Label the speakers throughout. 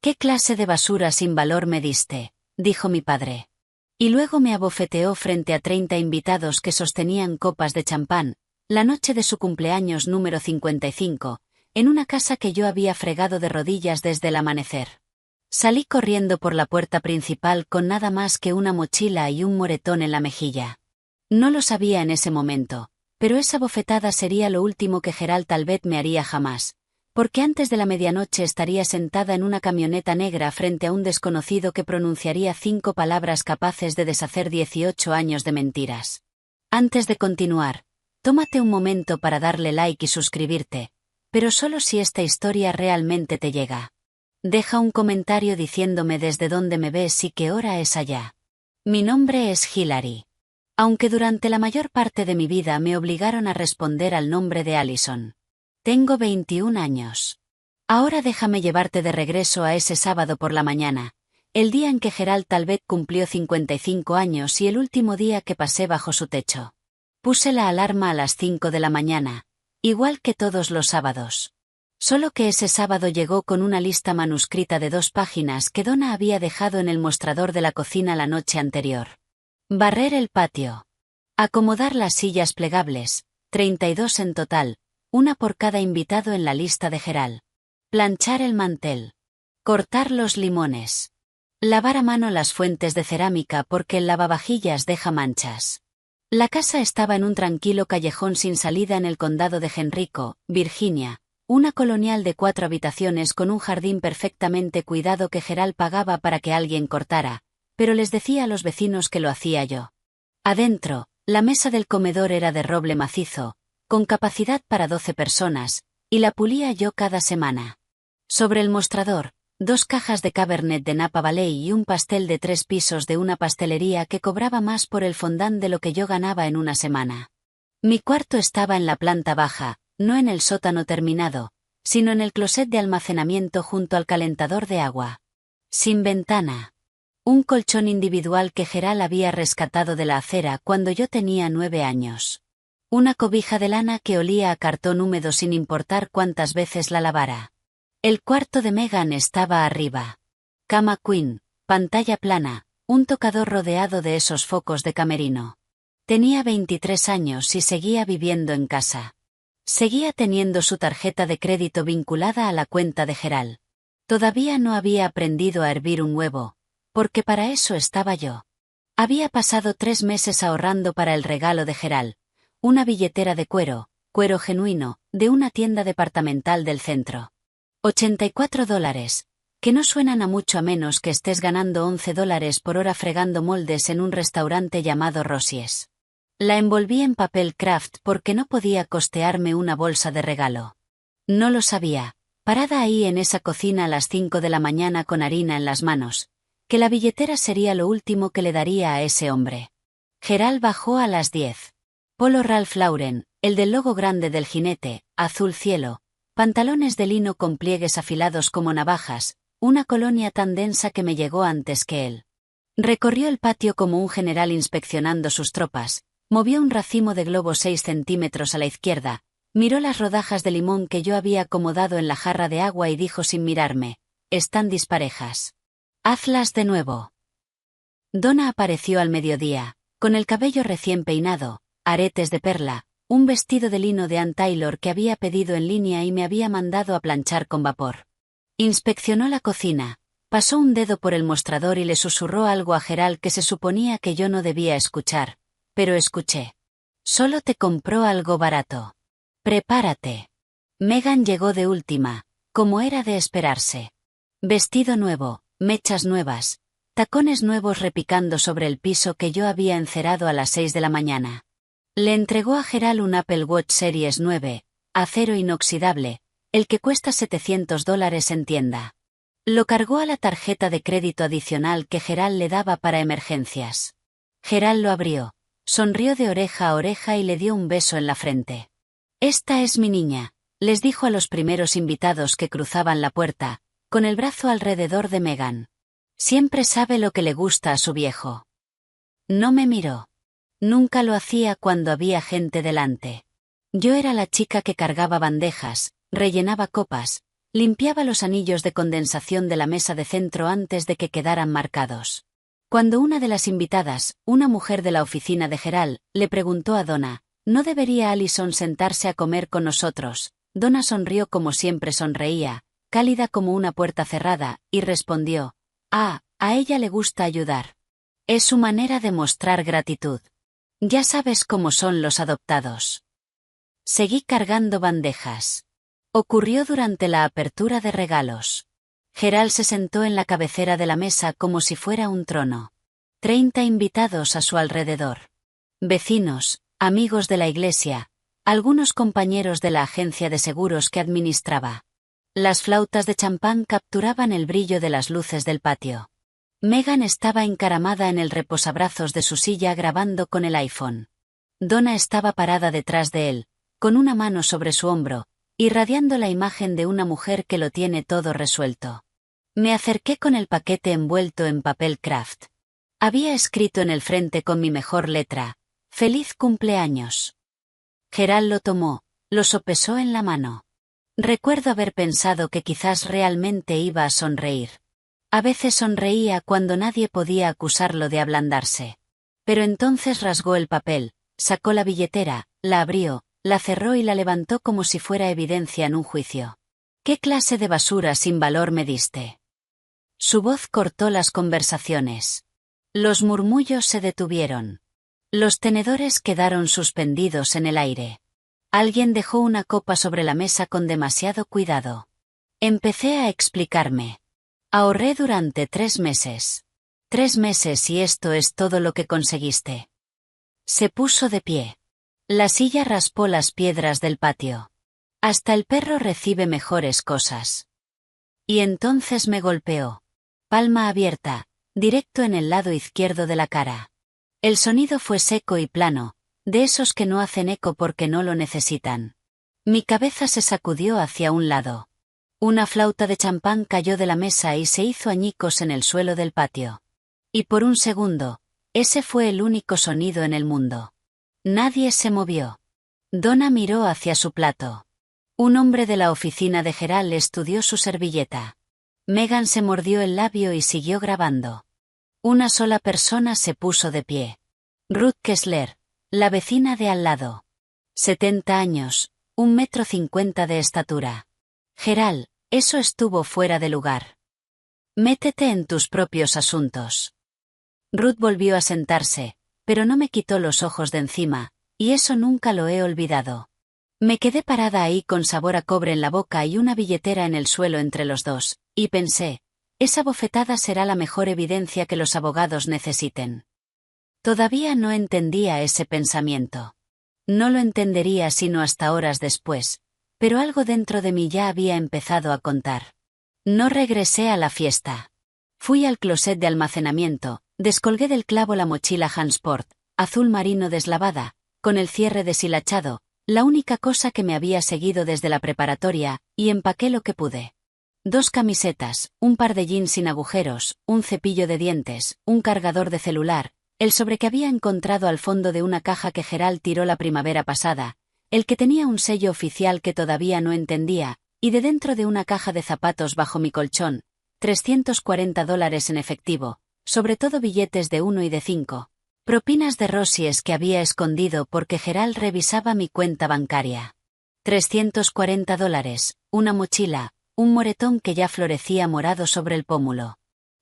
Speaker 1: «¿Qué clase de basura sin valor me diste?», dijo mi padre. Y luego me abofeteó frente a 30 invitados que sostenían copas de champán, la noche de su cumpleaños número 55, en una casa que yo había fregado de rodillas desde el amanecer. Salí corriendo por la puerta principal con nada más que una mochila y un moretón en la mejilla. No lo sabía en ese momento, pero esa bofetada sería lo último que Gerald Talbot me haría jamás, porque antes de la medianoche estaría sentada en una camioneta negra frente a un desconocido que pronunciaría 5 palabras capaces de deshacer 18 años de mentiras. Antes de continuar, tómate un momento para darle like y suscribirte, pero solo si esta historia realmente te llega. Deja un comentario diciéndome desde dónde me ves y qué hora es allá. Mi nombre es Hilary. Aunque durante la mayor parte de mi vida me obligaron a responder al nombre de Allison. Tengo 21 años. Ahora déjame llevarte de regreso a ese sábado por la mañana, el día en que Gerald Talbot cumplió 55 años y el último día que pasé bajo su techo. Puse la alarma a las 5 de la mañana, igual que todos los sábados. Solo que ese sábado llegó con una lista manuscrita de 2 páginas que Donna había dejado en el mostrador de la cocina la noche anterior. Barrer el patio. Acomodar las sillas plegables, 32 en total, una por cada invitado en la lista de Gerald. Planchar el mantel. Cortar los limones. Lavar a mano las fuentes de cerámica porque el lavavajillas deja manchas. La casa estaba en un tranquilo callejón sin salida en el condado de Henrico, Virginia, una colonial de 4 habitaciones con un jardín perfectamente cuidado que Gerald pagaba para que alguien cortara, pero les decía a los vecinos que lo hacía yo. Adentro, la mesa del comedor era de roble macizo, con capacidad para 12 personas, y la pulía yo cada semana. Sobre el mostrador, 2 cajas de Cabernet de Napa Valley y un pastel de 3 pisos de una pastelería que cobraba más por el fondant de lo que yo ganaba en una semana. Mi cuarto estaba en la planta baja, no en el sótano terminado, sino en el closet de almacenamiento junto al calentador de agua. Sin ventana. Un colchón individual que Gerald había rescatado de la acera cuando yo tenía 9 años. Una cobija de lana que olía a cartón húmedo sin importar cuántas veces la lavara. El cuarto de Megan estaba arriba. Cama queen, pantalla plana, un tocador rodeado de esos focos de camerino. Tenía 23 años y seguía viviendo en casa. Seguía teniendo su tarjeta de crédito vinculada a la cuenta de Gerald. Todavía no había aprendido a hervir un huevo, porque para eso estaba yo. Había pasado 3 meses ahorrando para el regalo de Gerald, una billetera de cuero genuino, de una tienda departamental del centro. $84, que no suenan a mucho a menos que estés ganando $11 por hora fregando moldes en un restaurante llamado Rosie's. La envolví en papel craft porque no podía costearme una bolsa de regalo. No lo sabía, parada ahí en esa cocina a las 5 de la mañana con harina en las manos, que la billetera sería lo último que le daría a ese hombre. Gerald bajó a las 10. Polo Ralph Lauren, el del logo grande del jinete, azul cielo, pantalones de lino con pliegues afilados como navajas, una colonia tan densa que me llegó antes que él. Recorrió el patio como un general inspeccionando sus tropas, movió un racimo de globos 6 centímetros a la izquierda, miró las rodajas de limón que yo había acomodado en la jarra de agua y dijo sin mirarme, «Están disparejas. Hazlas de nuevo». Donna apareció al mediodía, con el cabello recién peinado, aretes de perla, un vestido de lino de Ann Taylor que había pedido en línea y me había mandado a planchar con vapor. Inspeccionó la cocina, pasó un dedo por el mostrador y le susurró algo a Gerald que se suponía que yo no debía escuchar, pero escuché. «Solo te compró algo barato. Prepárate». Megan llegó de última, como era de esperarse. Vestido nuevo, mechas nuevas, tacones nuevos repicando sobre el piso que yo había encerado a las 6 de la mañana. Le entregó a Gerald un Apple Watch Series 9, acero inoxidable, el que cuesta $700 en tienda. Lo cargó a la tarjeta de crédito adicional que Gerald le daba para emergencias. Gerald lo abrió, sonrió de oreja a oreja y le dio un beso en la frente. «Esta es mi niña», les dijo a los primeros invitados que cruzaban la puerta, con el brazo alrededor de Megan. «Siempre sabe lo que le gusta a su viejo». No me miró. Nunca lo hacía cuando había gente delante. Yo era la chica que cargaba bandejas, rellenaba copas, Limpiaba los anillos de condensación de la mesa de centro antes de que quedaran marcados. Cuando una de las invitadas, una mujer de la oficina de Gerald, le preguntó a Donna, ¿no debería Allison sentarse a comer con nosotros? Donna sonrió como siempre sonreía, cálida como una puerta cerrada, y respondió, a ella le gusta ayudar. Es su manera de mostrar gratitud. Ya sabes cómo son los adoptados. Seguí cargando bandejas. Ocurrió durante la apertura de regalos. Gerald se sentó en la cabecera de la mesa como si fuera un trono. 30 invitados a su alrededor. Vecinos, amigos de la iglesia, algunos compañeros de la agencia de seguros que administraba. Las flautas de champán capturaban el brillo de las luces del patio. Megan estaba encaramada en el reposabrazos de su silla grabando con el iPhone. Donna estaba parada detrás de él, con una mano sobre su hombro, irradiando la imagen de una mujer que lo tiene todo resuelto. Me acerqué con el paquete envuelto en papel craft. Había escrito en el frente con mi mejor letra, «Feliz cumpleaños». Gerald lo tomó, lo sopesó en la mano. Recuerdo haber pensado que quizás realmente iba a sonreír. A veces sonreía cuando nadie podía acusarlo de ablandarse. Pero entonces rasgó el papel, sacó la billetera, la abrió, la cerró y la levantó como si fuera evidencia en un juicio. ¿Qué clase de basura sin valor me diste? Su voz cortó las conversaciones. Los murmullos se detuvieron. Los tenedores quedaron suspendidos en el aire. Alguien dejó una copa sobre la mesa con demasiado cuidado. Empecé a explicarme. Ahorré durante 3 meses. 3 meses y esto es todo lo que conseguiste. Se puso de pie. La silla raspó las piedras del patio. Hasta el perro recibe mejores cosas. Y entonces me golpeó. Palma abierta, directo en el lado izquierdo de la cara. El sonido fue seco y plano, de esos que no hacen eco porque no lo necesitan. Mi cabeza se sacudió hacia un lado. Una flauta de champán cayó de la mesa y se hizo añicos en el suelo del patio. Y por un segundo, ese fue el único sonido en el mundo. Nadie se movió. Donna miró hacia su plato. Un hombre de la oficina de Gerald estudió su servilleta. Megan se mordió el labio y siguió grabando. Una sola persona se puso de pie. Ruth Kessler, la vecina de al lado. 70 años, 1,50 m de estatura. Gerald, eso estuvo fuera de lugar. Métete en tus propios asuntos. Ruth volvió a sentarse, pero no me quitó los ojos de encima, y eso nunca lo he olvidado. Me quedé parada ahí con sabor a cobre en la boca y una billetera en el suelo entre los dos, y pensé, esa bofetada será la mejor evidencia que los abogados necesiten. Todavía no entendía ese pensamiento. No lo entendería sino hasta horas después, pero algo dentro de mí ya había empezado a contar. No regresé a la fiesta. Fui al closet de almacenamiento, descolgué del clavo la mochila Hansport, azul marino deslavada, con el cierre deshilachado, la única cosa que me había seguido desde la preparatoria, y empaqué lo que pude. 2 camisetas, un par de jeans sin agujeros, un cepillo de dientes, un cargador de celular, el sobre que había encontrado al fondo de una caja que Gerald tiró la primavera pasada, el que tenía un sello oficial que todavía no entendía, y de dentro de una caja de zapatos bajo mi colchón, $340 en efectivo, sobre todo billetes de 1 y de 5. Propinas de Rosies que había escondido porque Gerald revisaba mi cuenta bancaria. $340, una mochila, un moretón que ya florecía morado sobre el pómulo.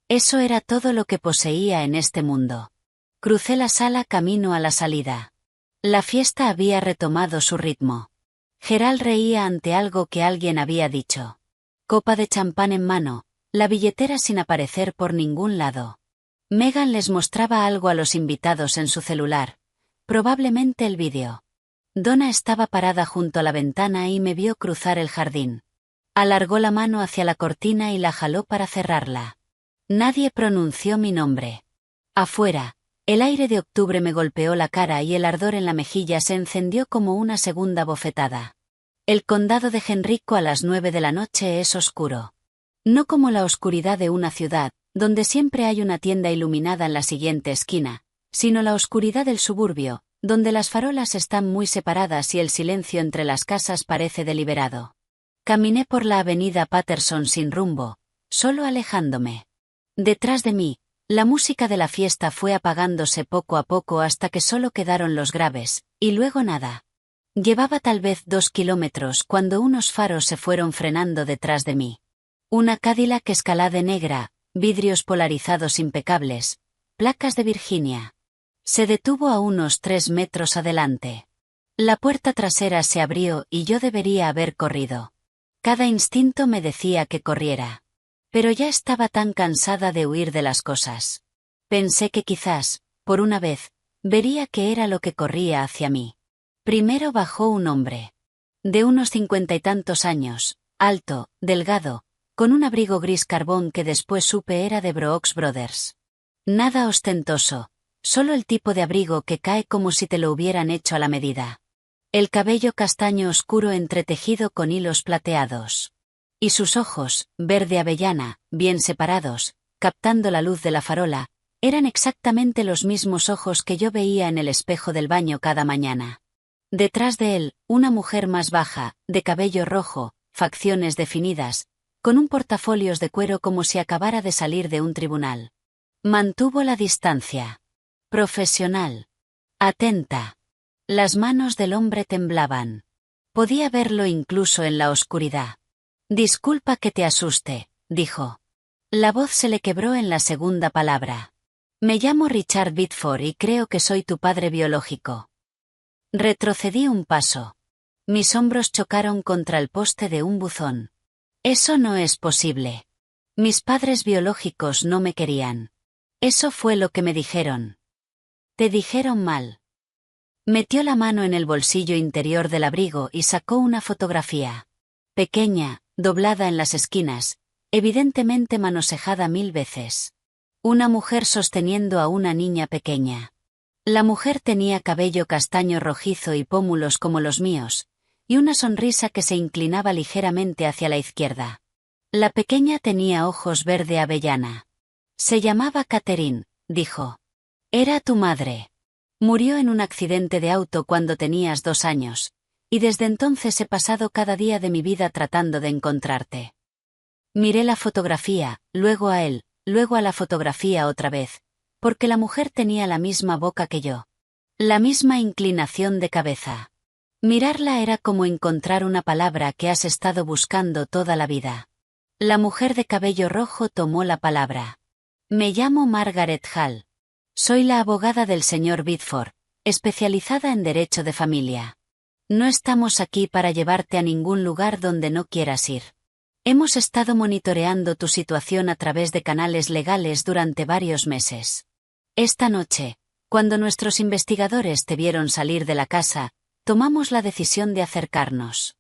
Speaker 1: Eso era todo lo que poseía en este mundo. Crucé la sala camino a la salida. La fiesta había retomado su ritmo. Gerald reía ante algo que alguien había dicho. Copa de champán en mano, la billetera sin aparecer por ningún lado. Megan les mostraba algo a los invitados en su celular, probablemente el vídeo. Donna estaba parada junto a la ventana y me vio cruzar el jardín. Alargó la mano hacia la cortina y la jaló para cerrarla. Nadie pronunció mi nombre. Afuera, el aire de octubre me golpeó la cara y el ardor en la mejilla se encendió como una segunda bofetada. El condado de Henrico a las 9 de la noche es oscuro. No como la oscuridad de una ciudad, donde siempre hay una tienda iluminada en la siguiente esquina, sino la oscuridad del suburbio, donde las farolas están muy separadas y el silencio entre las casas parece deliberado. Caminé por la avenida Patterson sin rumbo, solo alejándome. Detrás de mí, la música de la fiesta fue apagándose poco a poco hasta que solo quedaron los graves, y luego nada. Llevaba tal vez 2 kilómetros cuando unos faros se fueron frenando detrás de mí. Una Cadillac Escalade negra, vidrios polarizados impecables, placas de Virginia. Se detuvo a unos 3 metros adelante. La puerta trasera se abrió y yo debería haber corrido. Cada instinto me decía que corriera. Pero ya estaba tan cansada de huir de las cosas. Pensé que quizás, por una vez, vería qué era lo que corría hacia mí. Primero bajó un hombre. De unos 50 y tantos años, alto, delgado, con un abrigo gris carbón que después supe era de Brooks Brothers. Nada ostentoso, solo el tipo de abrigo que cae como si te lo hubieran hecho a la medida. El cabello castaño oscuro entretejido con hilos plateados. Y sus ojos, verde avellana, bien separados, captando la luz de la farola, eran exactamente los mismos ojos que yo veía en el espejo del baño cada mañana. Detrás de él, una mujer más baja, de cabello rojo, facciones definidas, con un portafolios de cuero como si acabara de salir de un tribunal. Mantuvo la distancia. Profesional. Atenta. Las manos del hombre temblaban. Podía verlo incluso en la oscuridad. Disculpa que te asuste, dijo. La voz se le quebró en la segunda palabra. Me llamo Richard Biddeford y creo que soy tu padre biológico. Retrocedí un paso. Mis hombros chocaron contra el poste de un buzón. Eso no es posible. Mis padres biológicos no me querían. Eso fue lo que me dijeron. Te dijeron mal. Metió la mano en el bolsillo interior del abrigo y sacó una fotografía. Pequeña, doblada en las esquinas, evidentemente manosejada 1000 veces. Una mujer sosteniendo a una niña pequeña. La mujer tenía cabello castaño rojizo y pómulos como los míos, y una sonrisa que se inclinaba ligeramente hacia la izquierda. La pequeña tenía ojos verde avellana. Se llamaba Catherine, dijo. Era tu madre. Murió en un accidente de auto cuando tenías 2 años, y desde entonces he pasado cada día de mi vida tratando de encontrarte. Miré la fotografía, luego a él, luego a la fotografía otra vez, porque la mujer tenía la misma boca que yo. La misma inclinación de cabeza. Mirarla era como encontrar una palabra que has estado buscando toda la vida. La mujer de cabello rojo tomó la palabra. Me llamo Margaret Hall. Soy la abogada del señor Biddeford, especializada en derecho de familia. No estamos aquí para llevarte a ningún lugar donde no quieras ir. Hemos estado monitoreando tu situación a través de canales legales durante varios meses. Esta noche, cuando nuestros investigadores te vieron salir de la casa, tomamos la decisión de acercarnos.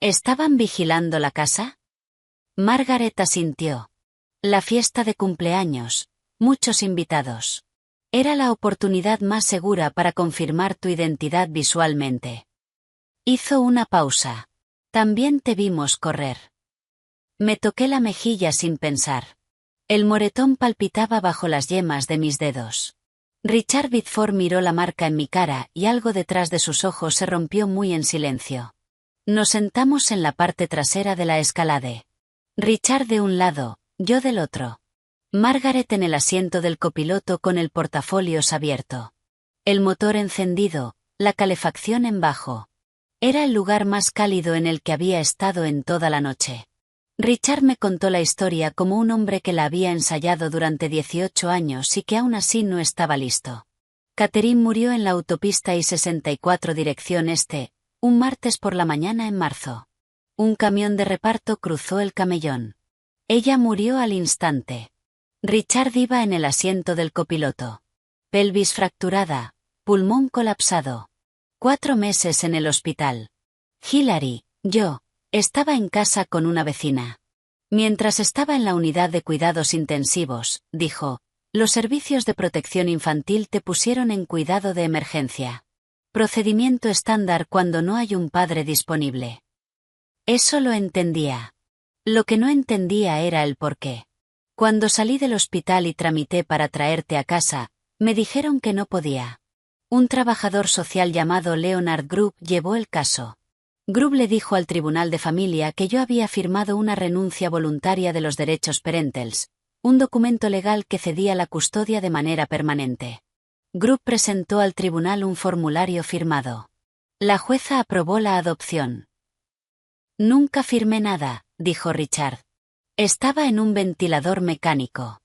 Speaker 1: ¿Estaban vigilando la casa? Margaret asintió. La fiesta de cumpleaños, muchos invitados. Era la oportunidad más segura para confirmar tu identidad visualmente. Hizo una pausa. También te vimos correr. Me toqué la mejilla sin pensar. El moretón palpitaba bajo las yemas de mis dedos. Richard Biddeford miró la marca en mi cara y algo detrás de sus ojos se rompió muy en silencio. Nos sentamos en la parte trasera de la Escalade. Richard de un lado, yo del otro. Margaret en el asiento del copiloto con el portafolios abierto. El motor encendido, la calefacción en bajo. Era el lugar más cálido en el que había estado en toda la noche. Richard me contó la historia como un hombre que la había ensayado durante 18 años y que aún así no estaba listo. Catherine murió en la autopista I-64 dirección este, un martes por la mañana en marzo. Un camión de reparto cruzó el camellón. Ella murió al instante. Richard iba en el asiento del copiloto. Pelvis fracturada, pulmón colapsado. 4 meses en el hospital. Hilary, yo, estaba en casa con una vecina. Mientras estaba en la unidad de cuidados intensivos, dijo, los servicios de protección infantil te pusieron en cuidado de emergencia. Procedimiento estándar cuando no hay un padre disponible. Eso lo entendía. Lo que no entendía era el porqué. Cuando salí del hospital y tramité para traerte a casa, me dijeron que no podía. Un trabajador social llamado Leonard Group llevó el caso. Grubb le dijo al tribunal de familia que yo había firmado una renuncia voluntaria de los derechos parentals, un documento legal que cedía la custodia de manera permanente. Grubb presentó al tribunal un formulario firmado. La jueza aprobó la adopción. Nunca firmé nada, dijo Richard. Estaba en un ventilador mecánico.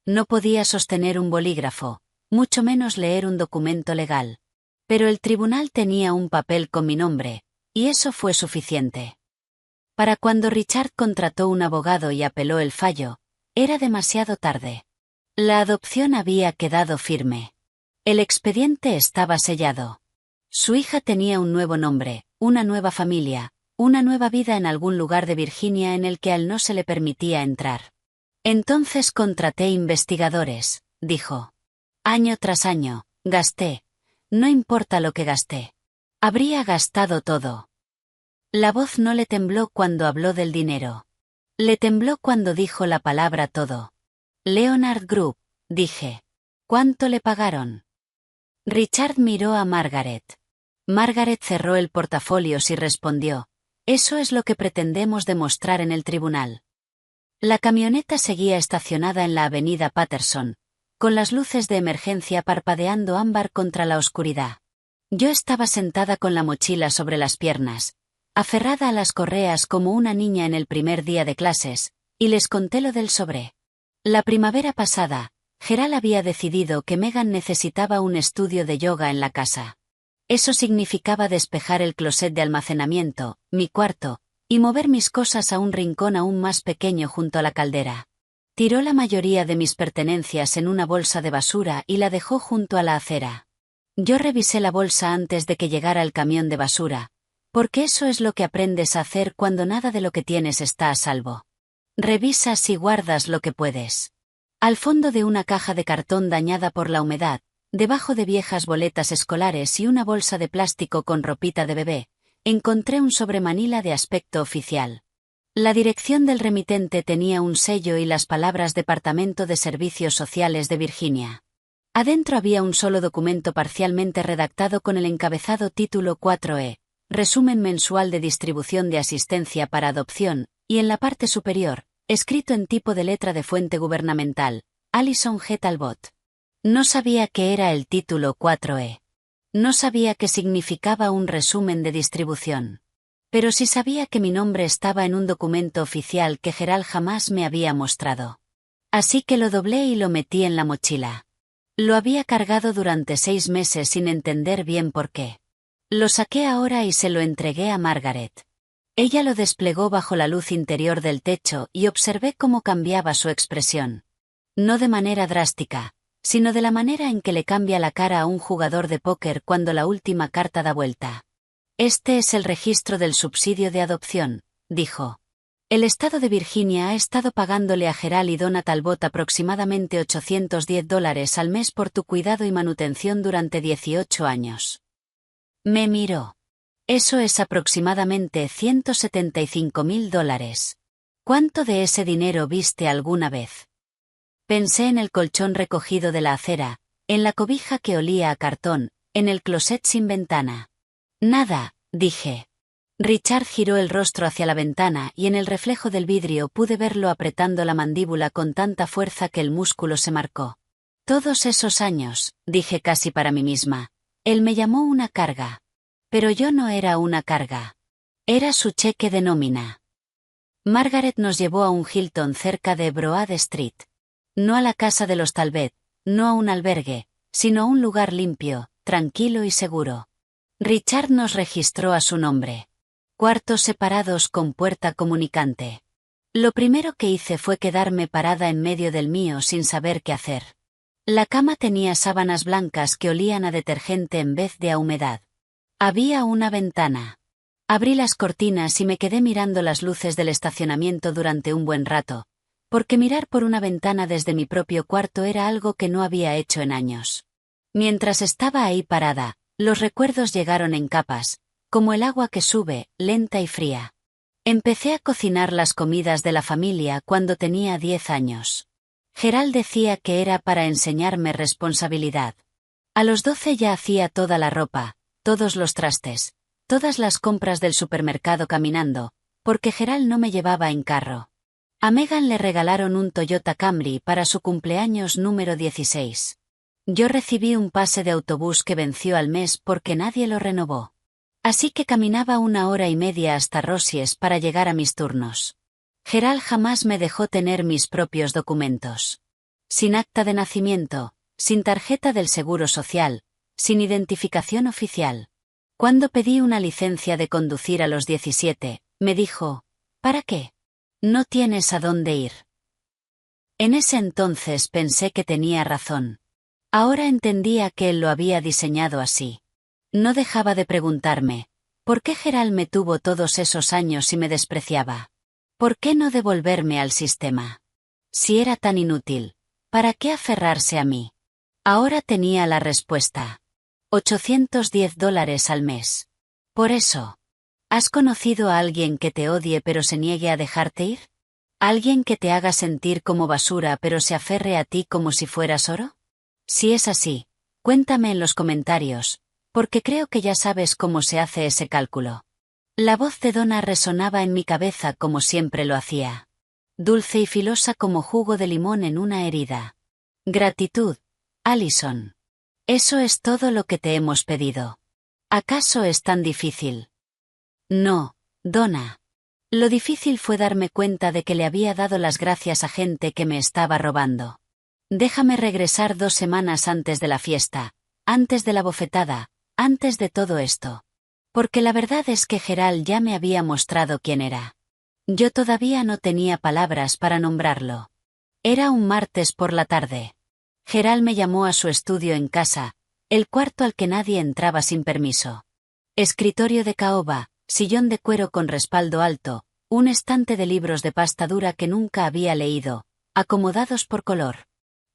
Speaker 1: No podía sostener un bolígrafo, mucho menos leer un documento legal. Pero el tribunal tenía un papel con mi nombre, y eso fue suficiente. Para cuando Richard contrató un abogado y apeló el fallo, era demasiado tarde. La adopción había quedado firme. El expediente estaba sellado. Su hija tenía un nuevo nombre, una nueva familia, una nueva vida en algún lugar de Virginia en el que a él no se le permitía entrar. Entonces contraté investigadores, dijo. Año tras año, gasté. No importa lo que gasté. Habría gastado todo. La voz no le tembló cuando habló del dinero. Le tembló cuando dijo la palabra todo. Leonard Grubb, dije. ¿Cuánto le pagaron? Richard miró a Margaret. Margaret cerró el portafolio y respondió. Eso es lo que pretendemos demostrar en el tribunal. La camioneta seguía estacionada en la avenida Patterson, con las luces de emergencia parpadeando ámbar contra la oscuridad. Yo estaba sentada con la mochila sobre las piernas, aferrada a las correas como una niña en el primer día de clases, y les conté lo del sobre. La primavera pasada, Gerald había decidido que Megan necesitaba un estudio de yoga en la casa. Eso significaba despejar el closet de almacenamiento, mi cuarto, y mover mis cosas a un rincón aún más pequeño junto a la caldera. Tiró la mayoría de mis pertenencias en una bolsa de basura y la dejó junto a la acera. Yo revisé la bolsa antes de que llegara el camión de basura, porque eso es lo que aprendes a hacer cuando nada de lo que tienes está a salvo. Revisas y guardas lo que puedes. Al fondo de una caja de cartón dañada por la humedad, debajo de viejas boletas escolares y una bolsa de plástico con ropita de bebé, encontré un sobremanila de aspecto oficial. La dirección del remitente tenía un sello y las palabras Departamento de Servicios Sociales de Virginia. Adentro había un solo documento parcialmente redactado con el encabezado Título 4E, Resumen mensual de distribución de asistencia para adopción, y en la parte superior, escrito en tipo de letra de fuente gubernamental, Allison G. Talbot. No sabía qué era el Título 4E. No sabía qué significaba un resumen de distribución. Pero sí sabía que mi nombre estaba en un documento oficial que Gerald jamás me había mostrado. Así que lo doblé y lo metí en la mochila. Lo había cargado durante 6 meses sin entender bien por qué. Lo saqué ahora y se lo entregué a Margaret. Ella lo desplegó bajo la luz interior del techo y observé cómo cambiaba su expresión. No de manera drástica, sino de la manera en que le cambia la cara a un jugador de póker cuando la última carta da vuelta. Este es el registro del subsidio de adopción, dijo. El estado de Virginia ha estado pagándole a Gerald y Donna Talbot aproximadamente $810 al mes por tu cuidado y manutención durante 18 años. Me miró. Eso es aproximadamente $175.000. ¿Cuánto de ese dinero viste alguna vez? Pensé en el colchón recogido de la acera, en la cobija que olía a cartón, en el closet sin ventana. Nada, dije. Richard giró el rostro hacia la ventana y en el reflejo del vidrio pude verlo apretando la mandíbula con tanta fuerza que el músculo se marcó. Todos esos años, dije casi para mí misma, él me llamó una carga. Pero yo no era una carga. Era su cheque de nómina. Margaret nos llevó a un Hilton cerca de Broad Street. No a la casa de los Talbot, no a un albergue, sino a un lugar limpio, tranquilo y seguro. Richard nos registró a su nombre. Cuartos separados con puerta comunicante. Lo primero que hice fue quedarme parada en medio del mío sin saber qué hacer. La cama tenía sábanas blancas que olían a detergente en vez de a humedad. Había una ventana. Abrí las cortinas y me quedé mirando las luces del estacionamiento durante un buen rato, porque mirar por una ventana desde mi propio cuarto era algo que no había hecho en años. Mientras estaba ahí parada, los recuerdos llegaron en capas, como el agua que sube, lenta y fría. Empecé a cocinar las comidas de la familia cuando tenía 10 años. Gerald decía que era para enseñarme responsabilidad. A los 12 ya hacía toda la ropa, todos los trastes, Todas las compras del supermercado caminando, porque Gerald no me llevaba en carro. A Megan le regalaron un Toyota Camry para su cumpleaños número 16. Yo recibí un pase de autobús que venció al mes porque nadie lo renovó. Así que caminaba 1 hora y media hasta Rosies para llegar a mis turnos. Gerald jamás me dejó tener mis propios documentos. Sin acta de nacimiento, sin tarjeta del Seguro Social, sin identificación oficial. Cuando pedí una licencia de conducir a los 17, me dijo, ¿para qué? No tienes a dónde ir. En ese entonces pensé que tenía razón. Ahora entendía que él lo había diseñado así. No dejaba de preguntarme, ¿por qué Gerald me tuvo todos esos años y me despreciaba? ¿Por qué no devolverme al sistema? Si era tan inútil, ¿para qué aferrarse a mí? Ahora tenía la respuesta. $810 al mes. Por eso. ¿Has conocido a alguien que te odie pero se niegue a dejarte ir? ¿Alguien que te haga sentir como basura pero se aferre a ti como si fueras oro? Si es así, cuéntame en los comentarios, porque creo que ya sabes cómo se hace ese cálculo. La voz de Donna resonaba en mi cabeza como siempre lo hacía. Dulce y filosa como jugo de limón en una herida. Gratitud, Allison. Eso es todo lo que te hemos pedido. ¿Acaso es tan difícil? No, Donna. Lo difícil fue darme cuenta de que le había dado las gracias a gente que me estaba robando. Déjame regresar 2 semanas antes de la fiesta, antes de la bofetada, antes de todo esto. Porque la verdad es que Gerald ya me había mostrado quién era. Yo todavía no tenía palabras para nombrarlo. Era un martes por la tarde. Gerald me llamó a su estudio en casa, el cuarto al que nadie entraba sin permiso. Escritorio de caoba, sillón de cuero con respaldo alto, un estante de libros de pasta dura que nunca había leído, acomodados por color.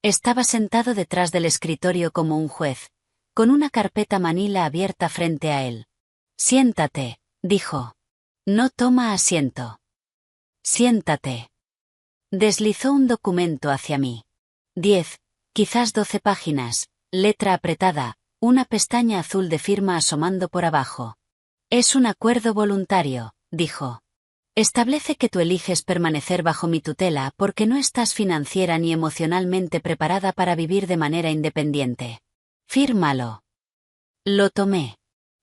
Speaker 1: Estaba sentado detrás del escritorio como un juez, con una carpeta manila abierta frente a él. Siéntate, dijo. No toma asiento. Siéntate. Deslizó un documento hacia mí. 10, quizás 12 páginas, letra apretada, una pestaña azul de firma asomando por abajo. Es un acuerdo voluntario, dijo. Establece que tú eliges permanecer bajo mi tutela porque no estás financiera ni emocionalmente preparada para vivir de manera independiente. Fírmalo. Lo tomé.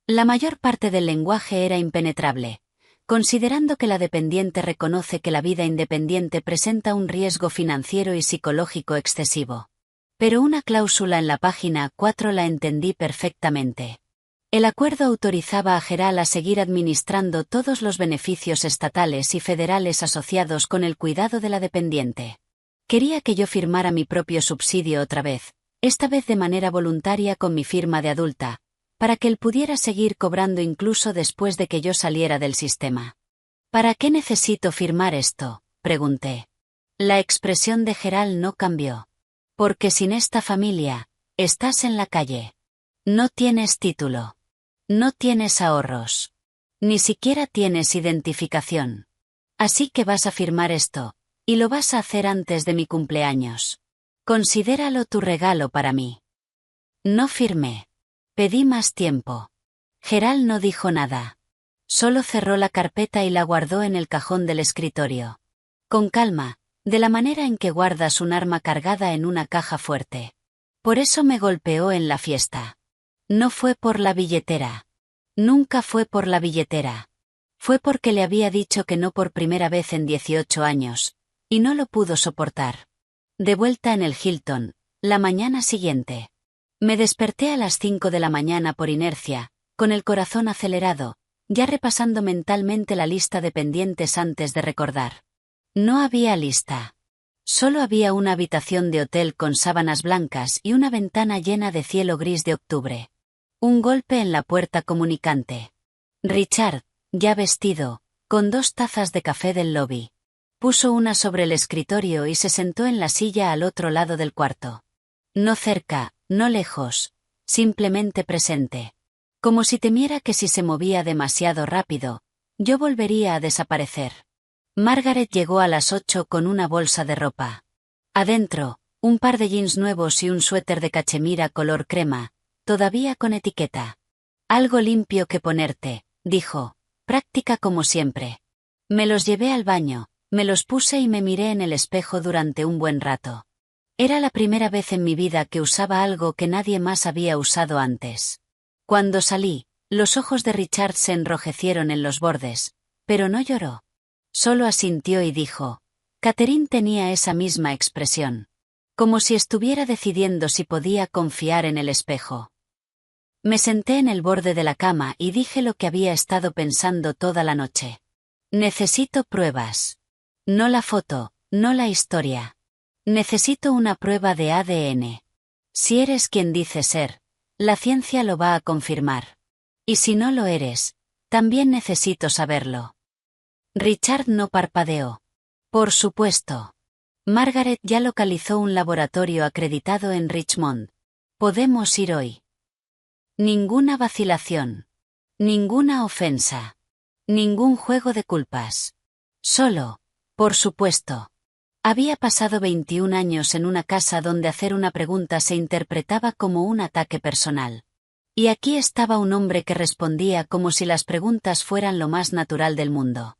Speaker 1: La mayor parte del lenguaje era impenetrable, considerando que la dependiente reconoce que la vida independiente presenta un riesgo financiero y psicológico excesivo. Pero una cláusula en la página 4 la entendí perfectamente. El acuerdo autorizaba a Gerald a seguir administrando todos los beneficios estatales y federales asociados con el cuidado de la dependiente. Quería que yo firmara mi propio subsidio otra vez, esta vez de manera voluntaria con mi firma de adulta, para que él pudiera seguir cobrando incluso después de que yo saliera del sistema. ¿Para qué necesito firmar esto?, pregunté. La expresión de Gerald no cambió. Porque sin esta familia, estás en la calle. No tienes título. No tienes ahorros. Ni siquiera tienes identificación. Así que vas a firmar esto, y lo vas a hacer antes de mi cumpleaños. Considéralo tu regalo para mí. No firmé. Pedí más tiempo. Gerald no dijo nada. Solo cerró la carpeta y la guardó en el cajón del escritorio. Con calma, de la manera en que guardas un arma cargada en una caja fuerte. Por eso me golpeó en la fiesta. No fue por la billetera. Nunca fue por la billetera. Fue porque le había dicho que no por primera vez en 18 años, y no lo pudo soportar. De vuelta en el Hilton, la mañana siguiente. Me desperté a las 5 de la mañana por inercia, con el corazón acelerado, ya repasando mentalmente la lista de pendientes antes de recordar. No había lista. Solo había una habitación de hotel con sábanas blancas y una ventana llena de cielo gris de octubre. Un golpe en la puerta comunicante. Richard, ya vestido, con 2 tazas de café del lobby. Puso una sobre el escritorio y se sentó en la silla al otro lado del cuarto. No cerca, no lejos, simplemente presente. Como si temiera que si se movía demasiado rápido, yo volvería a desaparecer. Margaret llegó a las 8 con una bolsa de ropa. Adentro, un par de jeans nuevos y un suéter de cachemira color crema, todavía con etiqueta. Algo limpio que ponerte, dijo, práctica como siempre. Me los llevé al baño, me los puse y me miré en el espejo durante un buen rato. Era la primera vez en mi vida que usaba algo que nadie más había usado antes. Cuando salí, los ojos de Richard se enrojecieron en los bordes, pero no lloró. Solo asintió y dijo, Catherine tenía esa misma expresión. Como si estuviera decidiendo si podía confiar en el espejo. Me senté en el borde de la cama y dije lo que había estado pensando toda la noche. Necesito pruebas. No la foto, no la historia. Necesito una prueba de ADN. Si eres quien dices ser, la ciencia lo va a confirmar. Y si no lo eres, también necesito saberlo. Richard no parpadeó. Por supuesto. Margaret ya localizó un laboratorio acreditado en Richmond. Podemos ir hoy. Ninguna vacilación. Ninguna ofensa. Ningún juego de culpas. Solo, por supuesto. Había pasado 21 años en una casa donde hacer una pregunta se interpretaba como un ataque personal. Y aquí estaba un hombre que respondía como si las preguntas fueran lo más natural del mundo.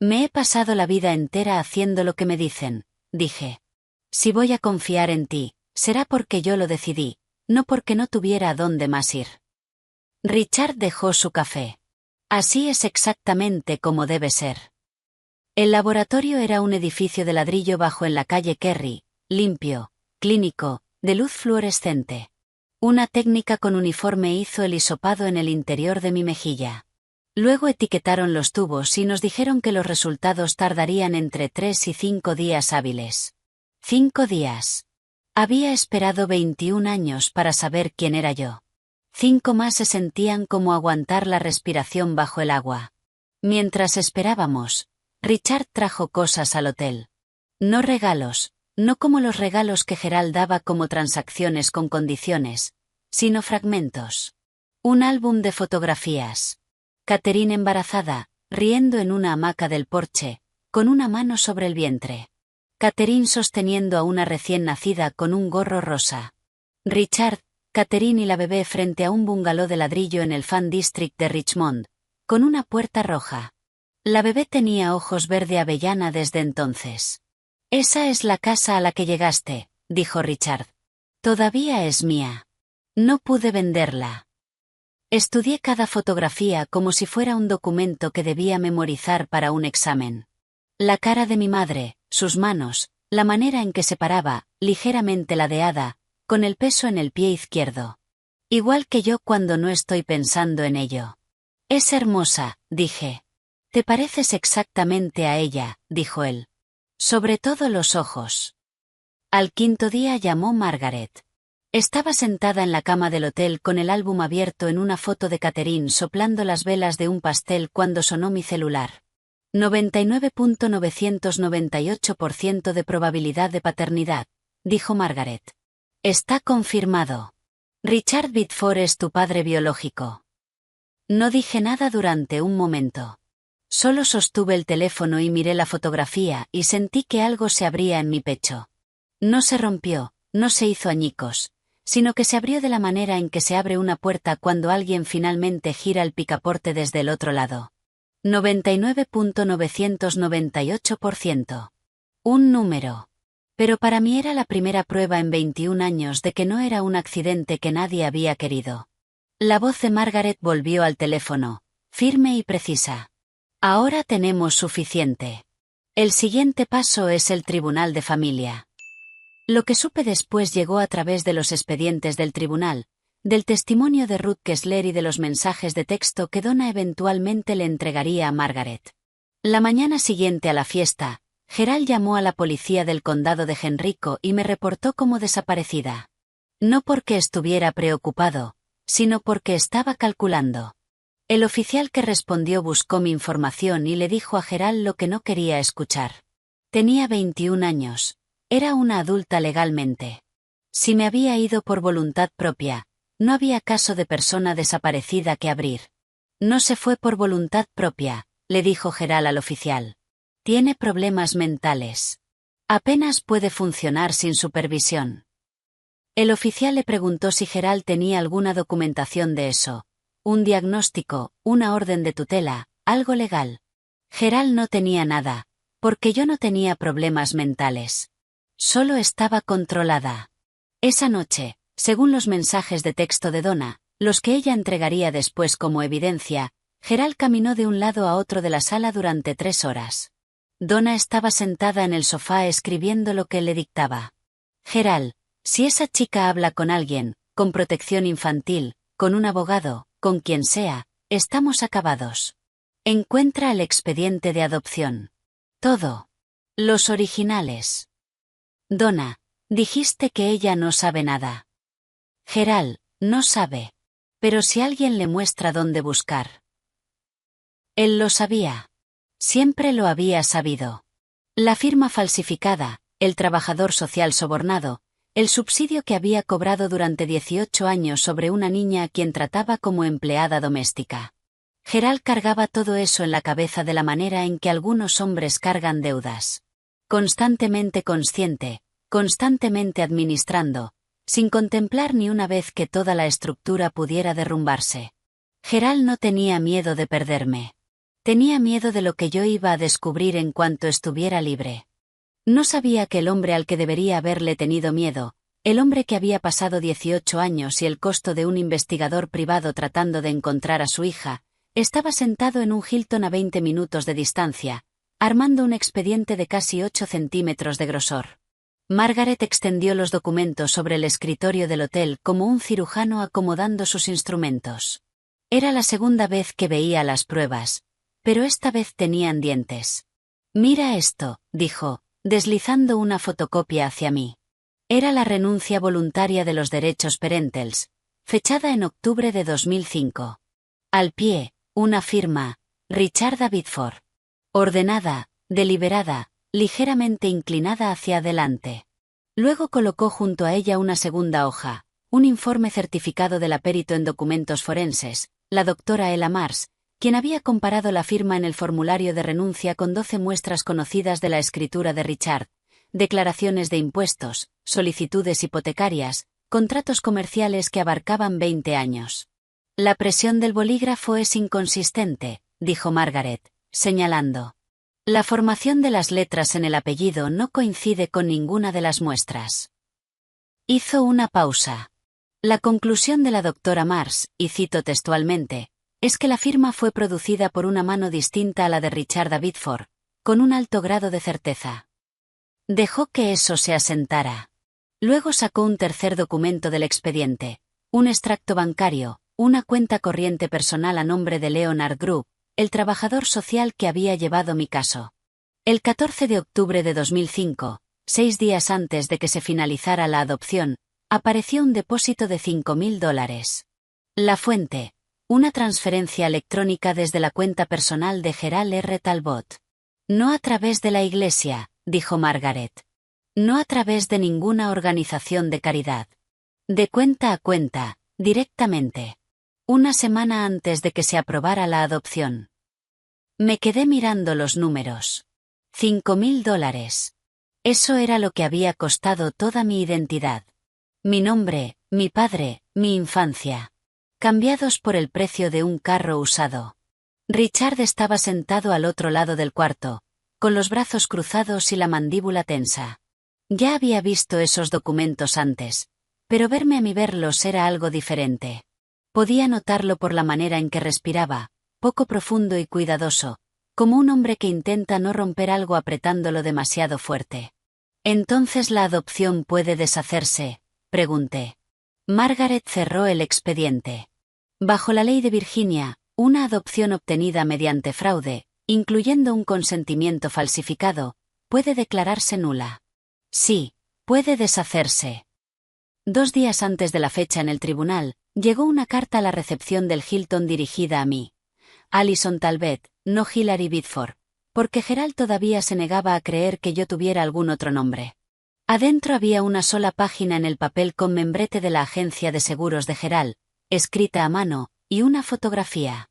Speaker 1: Me he pasado la vida entera haciendo lo que me dicen, dije. Si voy a confiar en ti, será porque yo lo decidí, no porque no tuviera a dónde más ir. Richard dejó su café. Así es exactamente como debe ser. El laboratorio era un edificio de ladrillo bajo en la calle Kerry, limpio, clínico, de luz fluorescente. Una técnica con uniforme hizo el hisopado en el interior de mi mejilla. Luego etiquetaron los tubos y nos dijeron que los resultados tardarían entre 3 y 5 días hábiles. 5 días. Había esperado 21 años para saber quién era yo. 5 más se sentían como aguantar la respiración bajo el agua. Mientras esperábamos, Richard trajo cosas al hotel. No regalos, no como los regalos que Gerald daba como transacciones con condiciones, sino fragmentos. Un álbum de fotografías. Catherine embarazada, riendo en una hamaca del porche, con una mano sobre el vientre. Catherine sosteniendo a una recién nacida con un gorro rosa. Richard, Catherine y la bebé frente a un bungalow de ladrillo en el Fan District de Richmond, con una puerta roja. La bebé tenía ojos verde avellana desde entonces. Esa es la casa a la que llegaste, dijo Richard. Todavía es mía. No pude venderla. Estudié cada fotografía como si fuera un documento que debía memorizar para un examen. La cara de mi madre, sus manos, la manera en que se paraba, ligeramente ladeada, con el peso en el pie izquierdo. Igual que yo cuando no estoy pensando en ello. Es hermosa, dije. Te pareces exactamente a ella, dijo él. Sobre todo los ojos. Al quinto día llamó Margaret. Estaba sentada en la cama del hotel con el álbum abierto en una foto de Catherine soplando las velas de un pastel cuando sonó mi celular. 99.998% de probabilidad de paternidad, dijo Margaret. Está confirmado. Richard Bitford es tu padre biológico. No dije nada durante un momento. Solo sostuve el teléfono y miré la fotografía y sentí que algo se abría en mi pecho. No se rompió, no se hizo añicos, sino que se abrió de la manera en que se abre una puerta cuando alguien finalmente gira el picaporte desde el otro lado. 99.998%. Un número. Pero para mí era la primera prueba en 21 años de que no era un accidente que nadie había querido. La voz de Margaret volvió al teléfono, firme y precisa. Ahora tenemos suficiente. El siguiente paso es el tribunal de familia. Lo que supe después llegó a través de los expedientes del tribunal, del testimonio de Ruth Kessler y de los mensajes de texto que Donna eventualmente le entregaría a Margaret. La mañana siguiente a la fiesta, Gerald llamó a la policía del condado de Henrico y me reportó como desaparecida. No porque estuviera preocupado, sino porque estaba calculando. El oficial que respondió buscó mi información y le dijo a Gerald lo que no quería escuchar. Tenía 21 años. Era una adulta legalmente. Si me había ido por voluntad propia, no había caso de persona desaparecida que abrir. No se fue por voluntad propia, le dijo Gerald al oficial. Tiene problemas mentales. Apenas puede funcionar sin supervisión. El oficial le preguntó si Gerald tenía alguna documentación de eso, un diagnóstico, una orden de tutela, algo legal. Gerald no tenía nada, porque yo no tenía problemas mentales. Solo estaba controlada. Esa noche, según los mensajes de texto de Donna, los que ella entregaría después como evidencia, Gerald caminó de un lado a otro de la sala durante 3 horas. Donna estaba sentada en el sofá escribiendo lo que le dictaba. Gerald, si esa chica habla con alguien, con protección infantil, con un abogado, con quien sea, estamos acabados. Encuentra el expediente de adopción. Todo. Los originales. Donna, dijiste que ella no sabe nada. Gerald, no sabe. Pero si alguien le muestra dónde buscar. Él lo sabía. Siempre lo había sabido. La firma falsificada, el trabajador social sobornado, el subsidio que había cobrado durante 18 años sobre una niña a quien trataba como empleada doméstica. Gerald cargaba todo eso en la cabeza de la manera en que algunos hombres cargan deudas. Constantemente consciente, constantemente administrando, sin contemplar ni una vez que toda la estructura pudiera derrumbarse. Gerald no tenía miedo de perderme. Tenía miedo de lo que yo iba a descubrir en cuanto estuviera libre. No sabía que el hombre al que debería haberle tenido miedo, el hombre que había pasado 18 años y el costo de un investigador privado tratando de encontrar a su hija, estaba sentado en un Hilton a 20 minutos de distancia, armando un expediente de casi 8 centímetros de grosor. Margaret extendió los documentos sobre el escritorio del hotel como un cirujano acomodando sus instrumentos. Era la segunda vez que veía las pruebas, pero esta vez tenían dientes. Mira esto, dijo, deslizando una fotocopia hacia mí. Era la renuncia voluntaria de los derechos parentals, fechada en octubre de 2005. Al pie, una firma, Richarda Biddeford. Ordenada, deliberada, ligeramente inclinada hacia adelante. Luego colocó junto a ella una segunda hoja, un informe certificado de la perito en documentos forenses, la doctora Ella Mars, quien había comparado la firma en el formulario de renuncia con 12 muestras conocidas de la escritura de Richard, declaraciones de impuestos, solicitudes hipotecarias, contratos comerciales que abarcaban 20 años. La presión del bolígrafo es inconsistente, dijo Margaret, señalando. La formación de las letras en el apellido no coincide con ninguna de las muestras. Hizo una pausa. La conclusión de la doctora Mars, y cito textualmente, es que la firma fue producida por una mano distinta a la de Richarda Biddeford, con un alto grado de certeza. Dejó que eso se asentara. Luego sacó un tercer documento del expediente, un extracto bancario, una cuenta corriente personal a nombre de Leonard Group, el trabajador social que había llevado mi caso. El 14 de octubre de 2005, 6 días antes de que se finalizara la adopción, apareció un depósito de $5.000. La fuente, una transferencia electrónica desde la cuenta personal de Gerald R. Talbot. No a través de la iglesia, dijo Margaret. No a través de ninguna organización de caridad. De cuenta a cuenta, directamente. Una semana antes de que se aprobara la adopción. Me quedé mirando los números. $5.000. Eso era lo que había costado toda mi identidad. Mi nombre, mi padre, mi infancia. Cambiados por el precio de un carro usado. Richard estaba sentado al otro lado del cuarto, con los brazos cruzados y la mandíbula tensa. Ya había visto esos documentos antes, pero verme a mí verlos era algo diferente. Podía notarlo por la manera en que respiraba, poco profundo y cuidadoso, como un hombre que intenta no romper algo apretándolo demasiado fuerte. ¿Entonces la adopción puede deshacerse?, pregunté. Margaret cerró el expediente. Bajo la ley de Virginia, una adopción obtenida mediante fraude, incluyendo un consentimiento falsificado, puede declararse nula. Sí, puede deshacerse. 2 días antes de la fecha en el tribunal, llegó una carta a la recepción del Hilton dirigida a mí. Alison Talbot, no Hilary Biddeford, porque Gerald todavía se negaba a creer que yo tuviera algún otro nombre. Adentro había una sola página en el papel con membrete de la agencia de seguros de Gerald, escrita a mano, y una fotografía.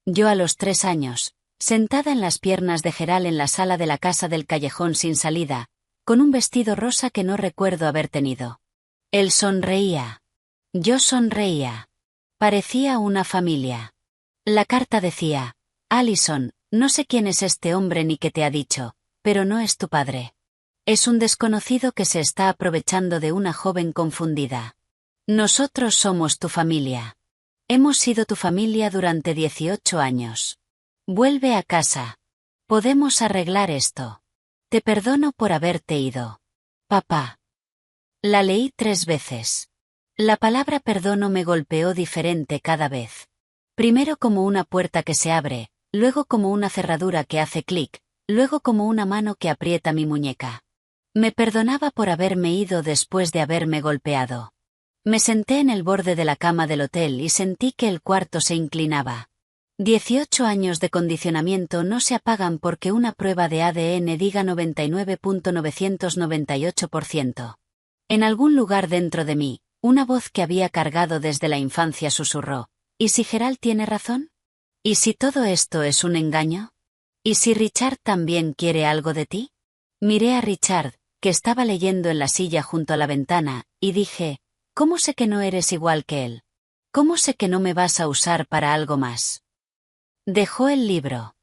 Speaker 1: Yo a los 3 años, sentada en las piernas de Gerald en la sala de la casa del callejón sin salida, con un vestido rosa que no recuerdo haber tenido. Él sonreía. Yo sonreía. Parecía una familia. La carta decía: Allison, no sé quién es este hombre ni qué te ha dicho, pero no es tu padre. Es un desconocido que se está aprovechando de una joven confundida. Nosotros somos tu familia. Hemos sido tu familia durante 18 años. Vuelve a casa. Podemos arreglar esto. Te perdono por haberte ido. Papá. La leí 3 veces. La palabra perdono me golpeó diferente cada vez. Primero como una puerta que se abre, luego como una cerradura que hace clic, luego como una mano que aprieta mi muñeca. Me perdonaba por haberme ido después de haberme golpeado. Me senté en el borde de la cama del hotel y sentí que el cuarto se inclinaba. 18 años de condicionamiento no se apagan porque una prueba de ADN diga 99.998%. En algún lugar dentro de mí, una voz que había cargado desde la infancia susurró: ¿y si Gerald tiene razón? ¿Y si todo esto es un engaño? ¿Y si Richard también quiere algo de ti? Miré a Richard, que estaba leyendo en la silla junto a la ventana, y dije: ¿cómo sé que no eres igual que él? ¿Cómo sé que no me vas a usar para algo más? Dejó el libro.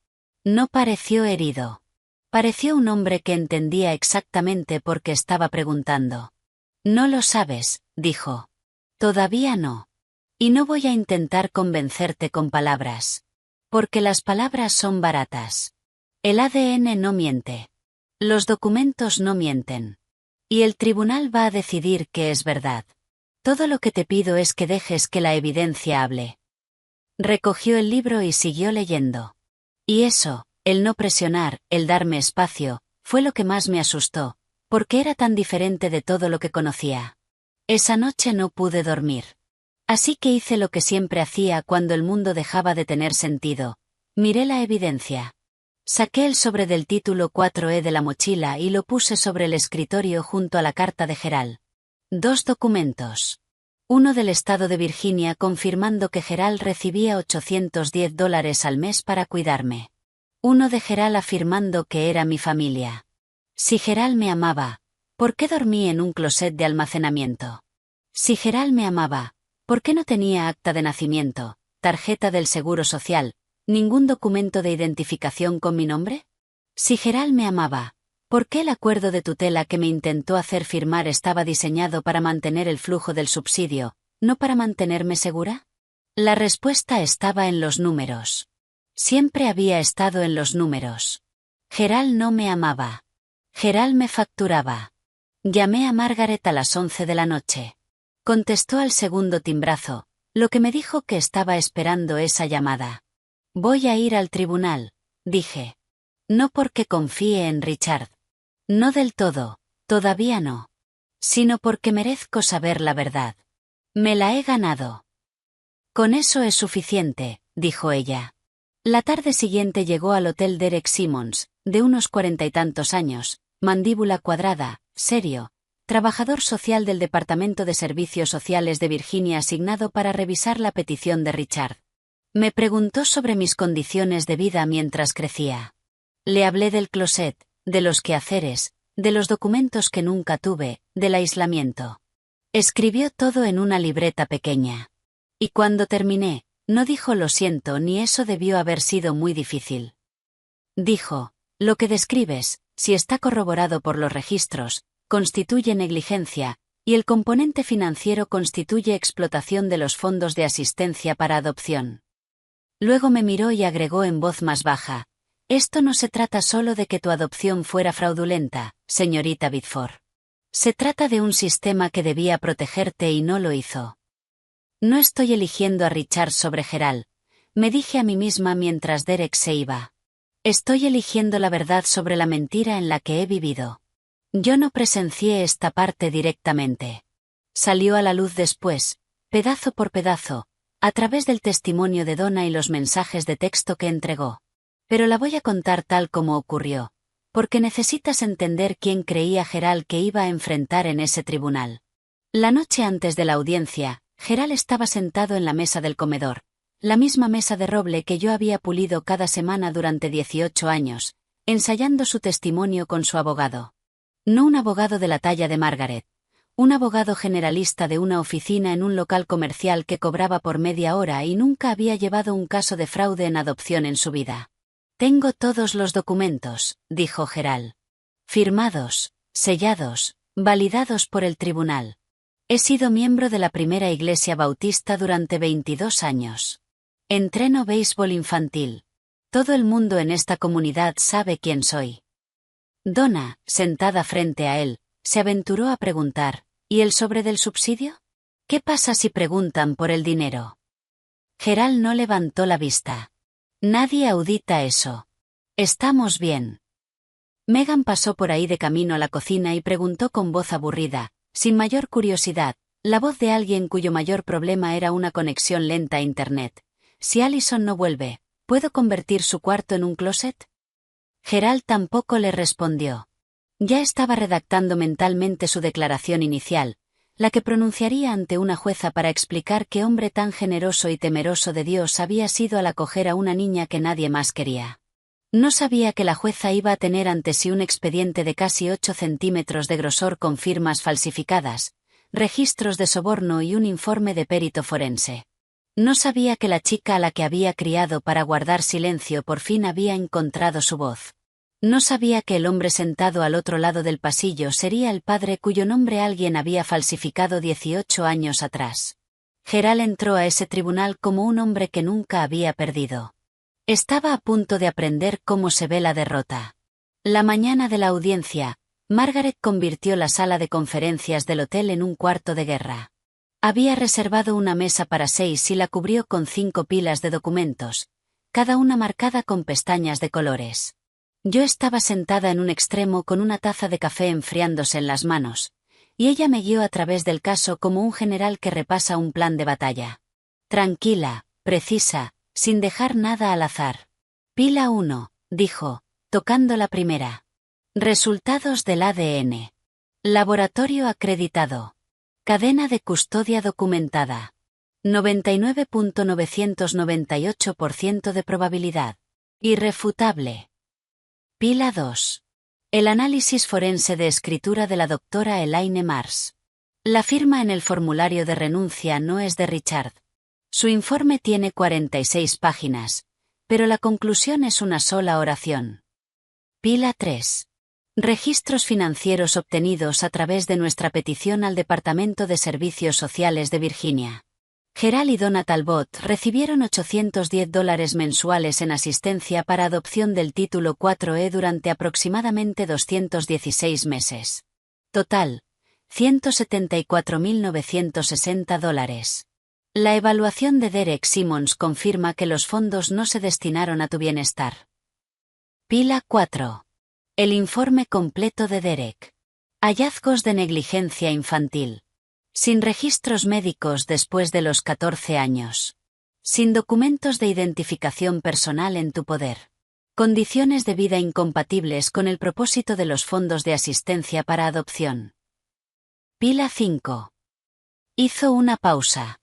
Speaker 1: No pareció herido. Pareció un hombre que entendía exactamente por qué estaba preguntando. No lo sabes, dijo. Todavía no. Y no voy a intentar convencerte con palabras. Porque las palabras son baratas. El ADN no miente. Los documentos no mienten. Y el tribunal va a decidir que es verdad. Todo lo que te pido es que dejes que la evidencia hable. Recogió el libro y siguió leyendo. Y eso, el no presionar, el darme espacio, fue lo que más me asustó, porque era tan diferente de todo lo que conocía. Esa noche no pude dormir. Así que hice lo que siempre hacía cuando el mundo dejaba de tener sentido. Miré la evidencia. Saqué el sobre del título 4E de la mochila y lo puse sobre el escritorio junto a la carta de Gerald. 2 documentos. Uno del estado de Virginia confirmando que Gerald recibía $810 al mes para cuidarme. Uno de Gerald afirmando que era mi familia. Si Gerald me amaba, ¿por qué dormí en un closet de almacenamiento? Si Gerald me amaba, ¿por qué no tenía acta de nacimiento, tarjeta del Seguro Social, ningún documento de identificación con mi nombre? Si Gerald me amaba, ¿por qué el acuerdo de tutela que me intentó hacer firmar estaba diseñado para mantener el flujo del subsidio, no para mantenerme segura? La respuesta estaba en los números. Siempre había estado en los números. Gerald no me amaba. Gerald me facturaba. Llamé a Margaret a las 11 de la noche. Contestó al segundo timbrazo, lo que me dijo que estaba esperando esa llamada. Voy a ir al tribunal, dije. No porque confíe en Richard. No del todo, todavía no. Sino porque merezco saber la verdad. Me la he ganado. Con eso es suficiente, dijo ella. La tarde siguiente llegó al hotel Derek Simmons, de unos 40 y tantos años, mandíbula cuadrada, serio, trabajador social del Departamento de Servicios Sociales de Virginia asignado para revisar la petición de Richard. Me preguntó sobre mis condiciones de vida mientras crecía. Le hablé del closet, de los quehaceres, de los documentos que nunca tuve, del aislamiento. Escribió todo en una libreta pequeña. Y cuando terminé, no dijo lo siento ni eso debió haber sido muy difícil. Dijo, lo que describes, si está corroborado por los registros, constituye negligencia, y el componente financiero constituye explotación de los fondos de asistencia para adopción. Luego me miró y agregó en voz más baja, esto no se trata solo de que tu adopción fuera fraudulenta, señorita Bitford. Se trata de un sistema que debía protegerte y no lo hizo. No estoy eligiendo a Richard sobre Gerald, me dije a mí misma mientras Derek se iba. Estoy eligiendo la verdad sobre la mentira en la que he vivido. Yo no presencié esta parte directamente. Salió a la luz después, pedazo por pedazo, a través del testimonio de Donna y los mensajes de texto que entregó. Pero la voy a contar tal como ocurrió, porque necesitas entender quién creía Gerald que iba a enfrentar en ese tribunal. La noche antes de la audiencia, Gerald estaba sentado en la mesa del comedor, la misma mesa de roble que yo había pulido cada semana durante 18 años, ensayando su testimonio con su abogado. No un abogado de la talla de Margaret, un abogado generalista de una oficina en un local comercial que cobraba por media hora y nunca había llevado un caso de fraude en adopción en su vida. Tengo todos los documentos, dijo Gerald. Firmados, sellados, validados por el tribunal. He sido miembro de la primera iglesia bautista durante 22 años. Entreno béisbol infantil. Todo el mundo en esta comunidad sabe quién soy. Donna, sentada frente a él, se aventuró a preguntar, ¿y el sobre del subsidio? ¿Qué pasa si preguntan por el dinero? Gerald no levantó la vista. Nadie audita eso. Estamos bien. Megan pasó por ahí de camino a la cocina y preguntó con voz aburrida, sin mayor curiosidad, la voz de alguien cuyo mayor problema era una conexión lenta a Internet. Si Allison no vuelve, ¿puedo convertir su cuarto en un closet? Gerald tampoco le respondió. Ya estaba redactando mentalmente su declaración inicial, la que pronunciaría ante una jueza para explicar qué hombre tan generoso y temeroso de Dios había sido al acoger a una niña que nadie más quería. No sabía que la jueza iba a tener ante sí un expediente de casi 8 centímetros de grosor con firmas falsificadas, registros de soborno y un informe de perito forense. No sabía que la chica a la que había criado para guardar silencio por fin había encontrado su voz. No sabía que el hombre sentado al otro lado del pasillo sería el padre cuyo nombre alguien había falsificado 18 años atrás. Gerald entró a ese tribunal como un hombre que nunca había perdido. Estaba a punto de aprender cómo se ve la derrota. La mañana de la audiencia, Margaret convirtió la sala de conferencias del hotel en un cuarto de guerra. Había reservado una mesa para 6 y la cubrió con 5 pilas de documentos, cada una marcada con pestañas de colores. Yo estaba sentada en un extremo con una taza de café enfriándose en las manos, y ella me guió a través del caso como un general que repasa un plan de batalla. Tranquila, precisa, sin dejar nada al azar. Pila 1, dijo, tocando la primera. Resultados del ADN. Laboratorio acreditado. Cadena de custodia documentada. 99.998% de probabilidad. Irrefutable. Pila 2. El análisis forense de escritura de la doctora Elaine Mars. La firma en el formulario de renuncia no es de Richard. Su informe tiene 46 páginas, pero la conclusión es una sola oración. Pila 3. Registros financieros obtenidos a través de nuestra petición al Departamento de Servicios Sociales de Virginia. Gerald y Donna Talbot recibieron $810 mensuales en asistencia para adopción del título 4E durante aproximadamente 216 meses. Total, $174.960. La evaluación de Derek Simmons confirma que los fondos no se destinaron a tu bienestar. Pila 4. El informe completo de Derek. Hallazgos de negligencia infantil. Sin registros médicos después de los 14 años. Sin documentos de identificación personal en tu poder. Condiciones de vida incompatibles con el propósito de los fondos de asistencia para adopción. Pila 5. Hizo una pausa.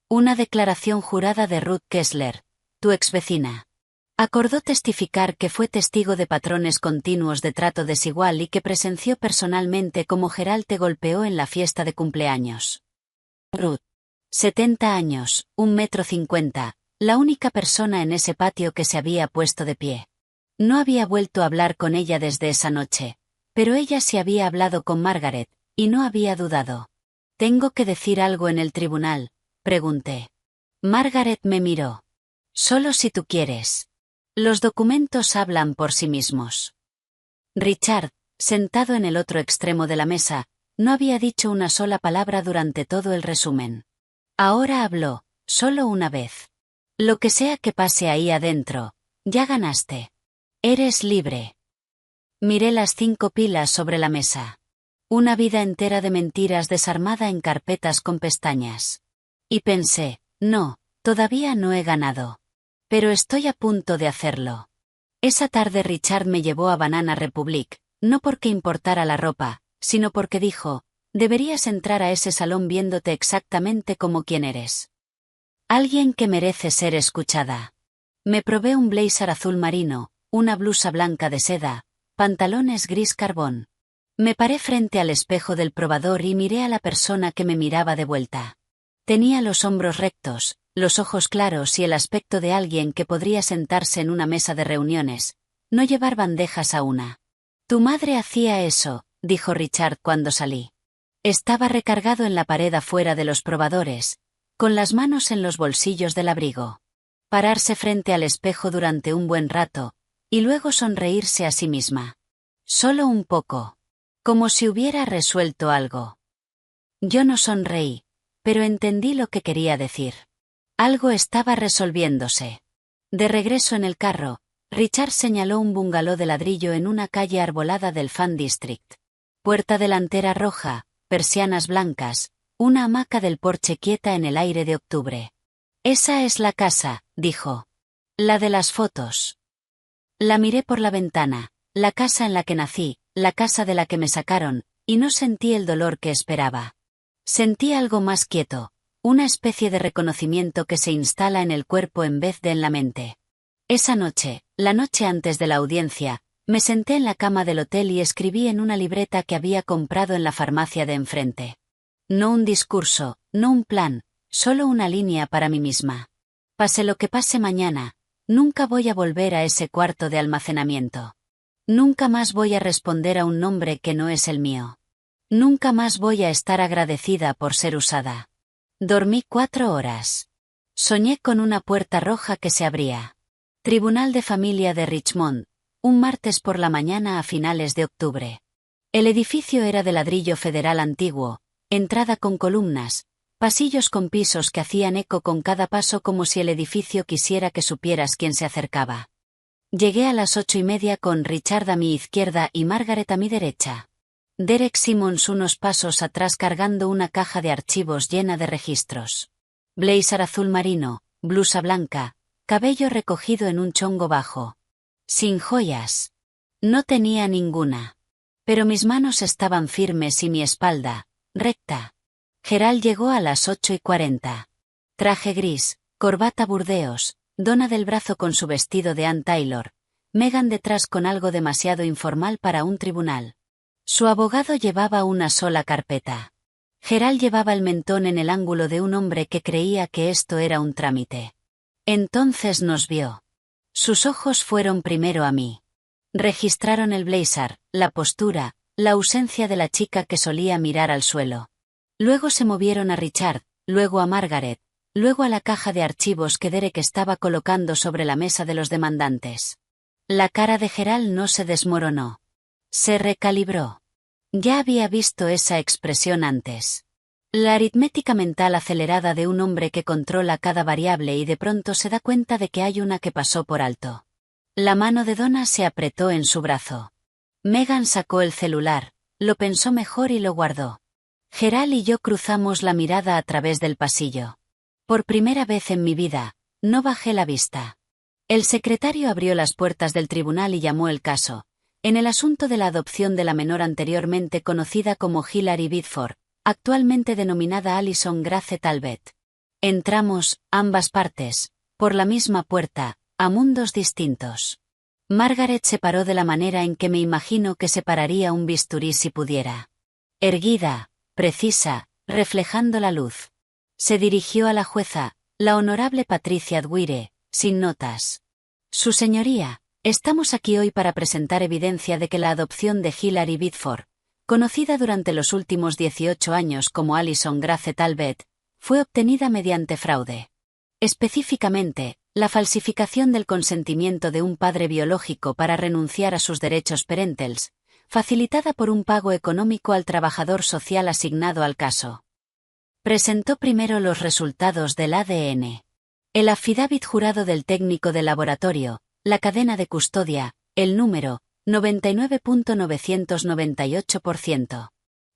Speaker 1: Una declaración jurada de Ruth Kessler, tu exvecina. Acordó testificar que fue testigo de patrones continuos de trato desigual y que presenció personalmente cómo Gerald te golpeó en la fiesta de cumpleaños. Ruth. 70 años, 1,50 m, la única persona en ese patio que se había puesto de pie. No había vuelto a hablar con ella desde esa noche, pero ella sí había hablado con Margaret, y no había dudado. ¿Tengo que decir algo en el tribunal?, pregunté. Margaret me miró. Solo si tú quieres. Los documentos hablan por sí mismos. Richard, sentado en el otro extremo de la mesa, no había dicho una sola palabra durante todo el resumen. Ahora habló, solo una vez. Lo que sea que pase ahí adentro, ya ganaste. Eres libre. Miré las 5 pilas sobre la mesa. Una vida entera de mentiras desarmada en carpetas con pestañas. Y pensé, no, todavía no he ganado. Pero estoy a punto de hacerlo. Esa tarde Richard me llevó a Banana Republic, no porque importara la ropa, sino porque dijo, deberías entrar a ese salón viéndote exactamente como quien eres. Alguien que merece ser escuchada. Me probé un blazer azul marino, una blusa blanca de seda, pantalones gris carbón. Me paré frente al espejo del probador y miré a la persona que me miraba de vuelta. Tenía los hombros rectos, los ojos claros y el aspecto de alguien que podría sentarse en una mesa de reuniones, no llevar bandejas a una. «Tu madre hacía eso», dijo Richard cuando salí. Estaba recargado en la pared afuera de los probadores, con las manos en los bolsillos del abrigo. Pararse frente al espejo durante un buen rato, y luego sonreírse a sí misma. Solo un poco. Como si hubiera resuelto algo. Yo no sonreí, pero entendí lo que quería decir. Algo estaba resolviéndose. De regreso en el carro, Richard señaló un bungalow de ladrillo en una calle arbolada del Fan District. Puerta delantera roja, persianas blancas, una hamaca del porche quieta en el aire de octubre. «Esa es la casa», dijo. «La de las fotos». La miré por la ventana, la casa en la que nací, la casa de la que me sacaron, y no sentí el dolor que esperaba. Sentí algo más quieto, una especie de reconocimiento que se instala en el cuerpo en vez de en la mente. Esa noche, la noche antes de la audiencia, me senté en la cama del hotel y escribí en una libreta que había comprado en la farmacia de enfrente. No un discurso, no un plan, solo una línea para mí misma. Pase lo que pase mañana, nunca voy a volver a ese cuarto de almacenamiento. Nunca más voy a responder a un nombre que no es el mío. Nunca más voy a estar agradecida por ser usada. Dormí 4 horas. Soñé con una puerta roja que se abría. Tribunal de Familia de Richmond, un martes por la mañana a finales de octubre. El edificio era de ladrillo federal antiguo, entrada con columnas, pasillos con pisos que hacían eco con cada paso como si el edificio quisiera que supieras quién se acercaba. Llegué a las 8:30 con Richard a mi izquierda y Margaret a mi derecha. Derek Simmons unos pasos atrás cargando una caja de archivos llena de registros. Blazer azul marino, blusa blanca, cabello recogido en un chongo bajo. Sin joyas. No tenía ninguna. Pero mis manos estaban firmes y mi espalda, recta. Gerald llegó a las 8:40. Traje gris, corbata burdeos, Donna del brazo con su vestido de Ann Taylor, Megan detrás con algo demasiado informal para un tribunal. Su abogado llevaba una sola carpeta. Gerald llevaba el mentón en el ángulo de un hombre que creía que esto era un trámite. Entonces nos vio. Sus ojos fueron primero a mí. Registraron el blazer, la postura, la ausencia de la chica que solía mirar al suelo. Luego se movieron a Richard, luego a Margaret, luego a la caja de archivos que Derek estaba colocando sobre la mesa de los demandantes. La cara de Gerald no se desmoronó. Se recalibró. Ya había visto esa expresión antes. La aritmética mental acelerada de un hombre que controla cada variable y de pronto se da cuenta de que hay una que pasó por alto. La mano de Donna se apretó en su brazo. Megan sacó el celular, lo pensó mejor y lo guardó. Gerald y yo cruzamos la mirada a través del pasillo. Por primera vez en mi vida, no bajé la vista. El secretario abrió las puertas del tribunal y llamó el caso, en el asunto de la adopción de la menor anteriormente conocida como Hilary Bidford, actualmente denominada Alison Grace Talbot. Entramos, ambas partes, por la misma puerta, a mundos distintos. Margaret se paró de la manera en que me imagino que se pararía un bisturí si pudiera. Erguida, precisa, reflejando la luz. Se dirigió a la jueza, la honorable Patricia Dwyer, sin notas. Su señoría, estamos aquí hoy para presentar evidencia de que la adopción de Hilary Bidford, conocida durante los últimos 18 años como Alison Grace Talbot, fue obtenida mediante fraude. Específicamente, la falsificación del consentimiento de un padre biológico para renunciar a sus derechos parentales, facilitada por un pago económico al trabajador social asignado al caso. Presentó primero los resultados del ADN. El affidavit jurado del técnico de laboratorio, la cadena de custodia, el número 99.998%.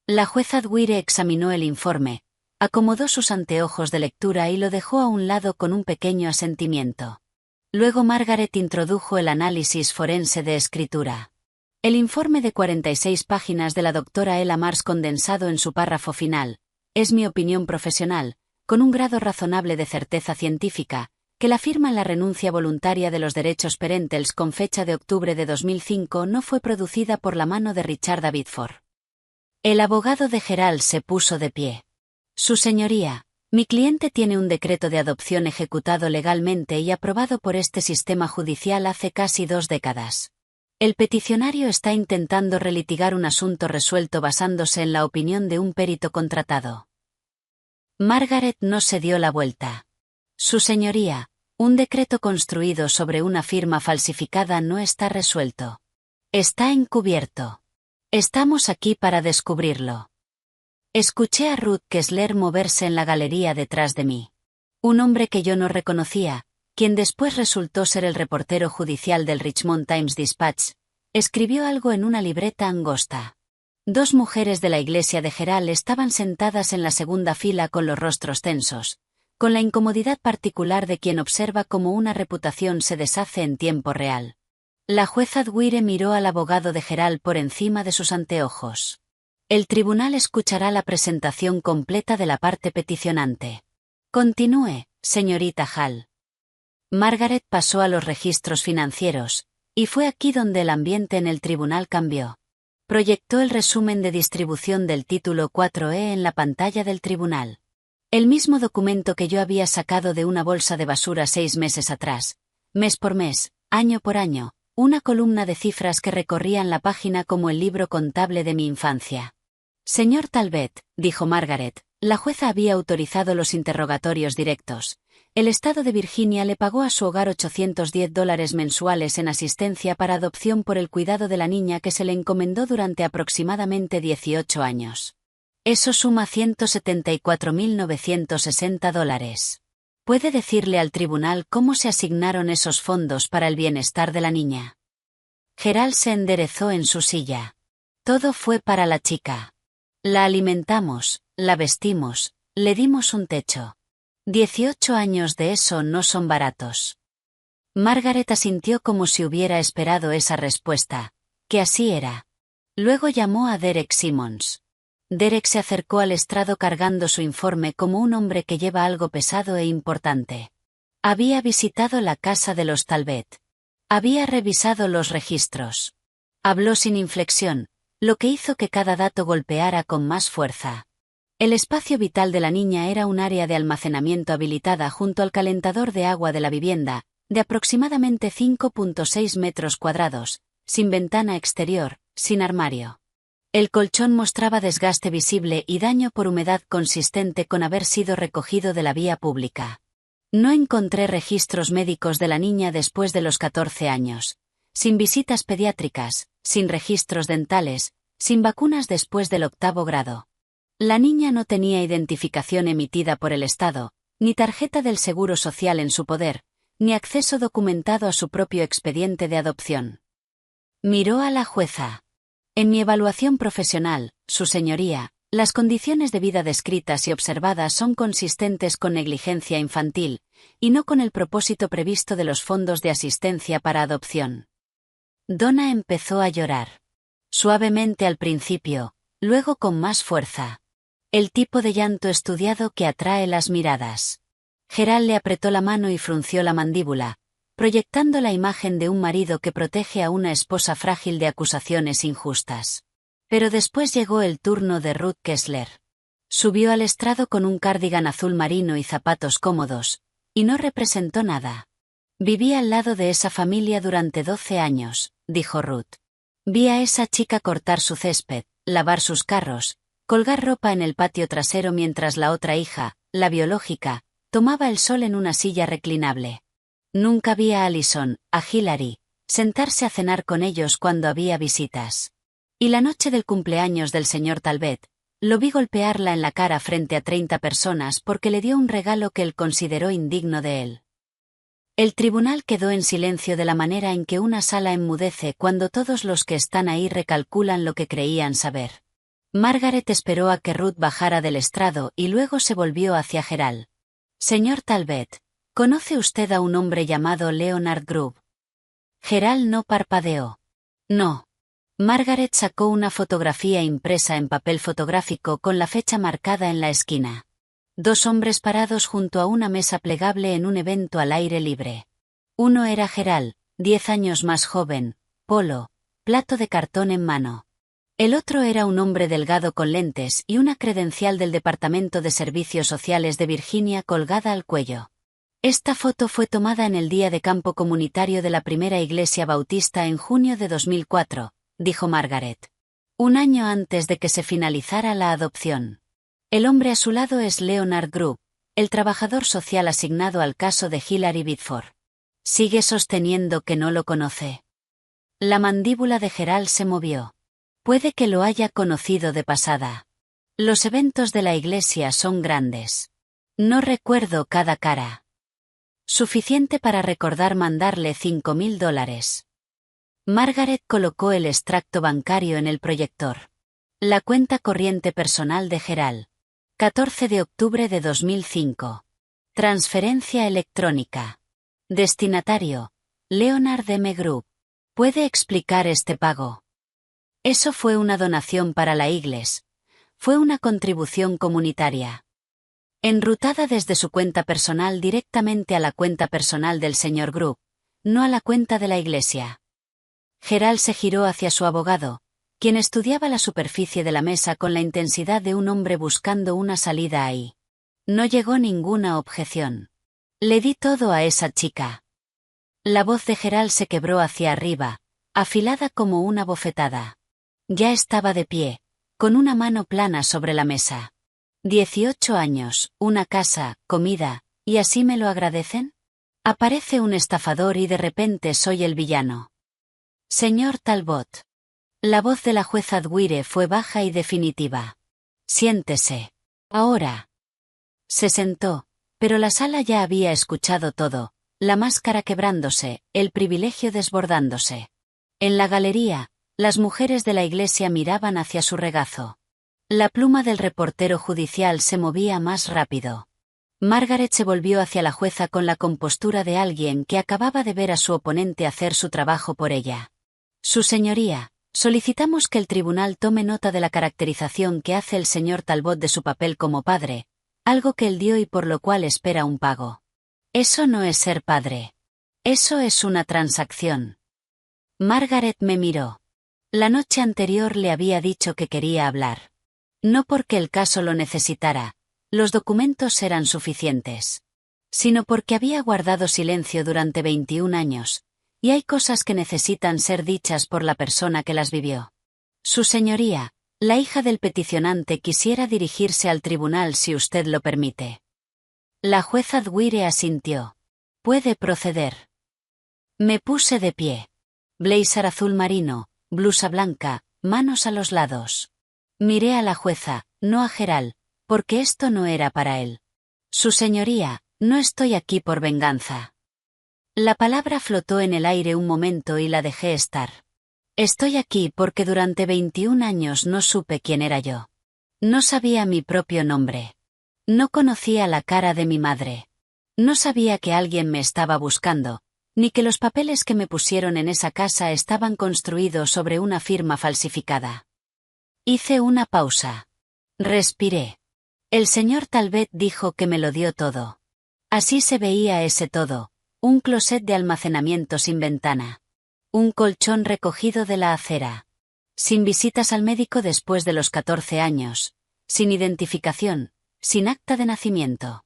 Speaker 1: La jueza Dwyer examinó el informe, acomodó sus anteojos de lectura y lo dejó a un lado con un pequeño asentimiento. Luego Margaret introdujo el análisis forense de escritura. El informe de 46 páginas de la doctora Ella Mars condensado en su párrafo final, es mi opinión profesional, con un grado razonable de certeza científica, que la firma en la renuncia voluntaria de los derechos parentales con fecha de octubre de 2005 no fue producida por la mano de Richard Bidford. El abogado de Gerald se puso de pie. Su señoría, mi cliente tiene un decreto de adopción ejecutado legalmente y aprobado por este sistema judicial hace casi 2 décadas. El peticionario está intentando relitigar un asunto resuelto basándose en la opinión de un perito contratado. Margaret no se dio la vuelta. Su señoría, un decreto construido sobre una firma falsificada no está resuelto. Está encubierto. Estamos aquí para descubrirlo. Escuché a Ruth Kessler moverse en la galería detrás de mí. Un hombre que yo no reconocía, quien después resultó ser el reportero judicial del Richmond Times-Dispatch, escribió algo en una libreta angosta. 2 mujeres de la iglesia de Gerald estaban sentadas en la segunda fila con los rostros tensos, con la incomodidad particular de quien observa cómo una reputación se deshace en tiempo real. La jueza Dwyer miró al abogado de Gerald por encima de sus anteojos. El tribunal escuchará la presentación completa de la parte peticionante. Continúe, señorita Hall. Margaret pasó a los registros financieros, y fue aquí donde el ambiente en el tribunal cambió. Proyectó el resumen de distribución del título 4E en la pantalla del tribunal. El mismo documento que yo había sacado de una bolsa de basura 6 meses atrás, mes por mes, año por año, una columna de cifras que recorrían la página como el libro contable de mi infancia. Señor Talbot, dijo Margaret, la jueza había autorizado los interrogatorios directos. El estado de Virginia le pagó a su hogar $810 mensuales en asistencia para adopción por el cuidado de la niña que se le encomendó durante aproximadamente 18 años. Eso suma $174.960. ¿Puede decirle al tribunal cómo se asignaron esos fondos para el bienestar de la niña? Gerald se enderezó en su silla. Todo fue para la chica. La alimentamos, la vestimos, le dimos un techo. 18 años de eso no son baratos. Margaret asintió como si hubiera esperado esa respuesta, que así era. Luego llamó a Derek Simmons. Derek se acercó al estrado cargando su informe como un hombre que lleva algo pesado e importante. Había visitado la casa de los Talbot. Había revisado los registros. Habló sin inflexión, lo que hizo que cada dato golpeara con más fuerza. El espacio vital de la niña era un área de almacenamiento habilitada junto al calentador de agua de la vivienda, de aproximadamente 5.6 metros cuadrados, sin ventana exterior, sin armario. El colchón mostraba desgaste visible y daño por humedad consistente con haber sido recogido de la vía pública. No encontré registros médicos de la niña después de los 14 años, sin visitas pediátricas, sin registros dentales, sin vacunas después del 8º grado. La niña no tenía identificación emitida por el Estado, ni tarjeta del Seguro Social en su poder, ni acceso documentado a su propio expediente de adopción. Miró a la jueza. En mi evaluación profesional, su señoría, las condiciones de vida descritas y observadas son consistentes con negligencia infantil, y no con el propósito previsto de los fondos de asistencia para adopción. Donna empezó a llorar. Suavemente al principio, luego con más fuerza. El tipo de llanto estudiado que atrae las miradas. Gerald le apretó la mano y frunció la mandíbula, proyectando la imagen de un marido que protege a una esposa frágil de acusaciones injustas. Pero después llegó el turno de Ruth Kessler. Subió al estrado con un cardigan azul marino y zapatos cómodos, y no representó nada. Viví al lado de esa familia durante 12 años, dijo Ruth. Vi a esa chica cortar su césped, lavar sus carros, colgar ropa en el patio trasero mientras la otra hija, la biológica, tomaba el sol en una silla reclinable. Nunca vi a Allison, a Hillary, sentarse a cenar con ellos cuando había visitas. Y la noche del cumpleaños del señor Talbot, lo vi golpearla en la cara frente a 30 personas porque le dio un regalo que él consideró indigno de él. El tribunal quedó en silencio de la manera en que una sala enmudece cuando todos los que están ahí recalculan lo que creían saber. Margaret esperó a que Ruth bajara del estrado y luego se volvió hacia Gerald. Señor Talbot, ¿conoce usted a un hombre llamado Leonard Grubb? Gerald no parpadeó. No. Margaret sacó una fotografía impresa en papel fotográfico con la fecha marcada en la esquina. 2 hombres parados junto a una mesa plegable en un evento al aire libre. Uno era Gerald, 10 años más joven, polo, plato de cartón en mano. El otro era un hombre delgado con lentes y una credencial del Departamento de Servicios Sociales de Virginia colgada al cuello. Esta foto fue tomada en el día de campo comunitario de la primera iglesia bautista en junio de 2004, dijo Margaret. Un año antes de que se finalizara la adopción. El hombre a su lado es Leonard Grubb, el trabajador social asignado al caso de Hilary Bidford. Sigue sosteniendo que no lo conoce. La mandíbula de Gerald se movió. Puede que lo haya conocido de pasada. Los eventos de la iglesia son grandes. No recuerdo cada cara. Suficiente para recordar mandarle $5,000. Margaret colocó el extracto bancario en el proyector. La cuenta corriente personal de Gerald. 14 de octubre de 2005. Transferencia electrónica. Destinatario: Leonard M. Grubb. ¿Puede explicar este pago? Eso fue una donación para la iglesia. Fue una contribución comunitaria. Enrutada desde su cuenta personal directamente a la cuenta personal del señor Grubb, no a la cuenta de la iglesia. Gerald se giró hacia su abogado, quien estudiaba la superficie de la mesa con la intensidad de un hombre buscando una salida ahí. No llegó ninguna objeción. Le di todo a esa chica. La voz de Gerald se quebró hacia arriba, afilada como una bofetada. Ya estaba de pie, con una mano plana sobre la mesa. 18 años, una casa, comida, ¿y así me lo agradecen? Aparece un estafador y de repente soy el villano. Señor Talbot. La voz de la jueza Dwyer fue baja y definitiva. Siéntese. Ahora. Se sentó, pero la sala ya había escuchado todo, la máscara quebrándose, el privilegio desbordándose. En la galería, las mujeres de la iglesia miraban hacia su regazo. La pluma del reportero judicial se movía más rápido. Margaret se volvió hacia la jueza con la compostura de alguien que acababa de ver a su oponente hacer su trabajo por ella. Su señoría, solicitamos que el tribunal tome nota de la caracterización que hace el señor Talbot de su papel como padre, algo que él dio y por lo cual espera un pago. Eso no es ser padre. Eso es una transacción. Margaret me miró. La noche anterior le había dicho que quería hablar. No porque el caso lo necesitara, los documentos eran suficientes, sino porque había guardado silencio durante 21 años, y hay cosas que necesitan ser dichas por la persona que las vivió. Su señoría, la hija del peticionante quisiera dirigirse al tribunal si usted lo permite. La jueza Dwyer asintió. Puede proceder. Me puse de pie. Blazer azul marino, blusa blanca, manos a los lados. Miré a la jueza, no a Gerald, porque esto no era para él. Su señoría, no estoy aquí por venganza. La palabra flotó en el aire un momento y la dejé estar. Estoy aquí porque durante 21 años no supe quién era yo. No sabía mi propio nombre. No conocía la cara de mi madre. No sabía que alguien me estaba buscando, ni que los papeles que me pusieron en esa casa estaban construidos sobre una firma falsificada. Hice una pausa. Respiré. El señor Talbot dijo que me lo dio todo. Así se veía ese todo, un closet de almacenamiento sin ventana. Un colchón recogido de la acera. Sin visitas al médico después de los 14 años. Sin identificación, sin acta de nacimiento.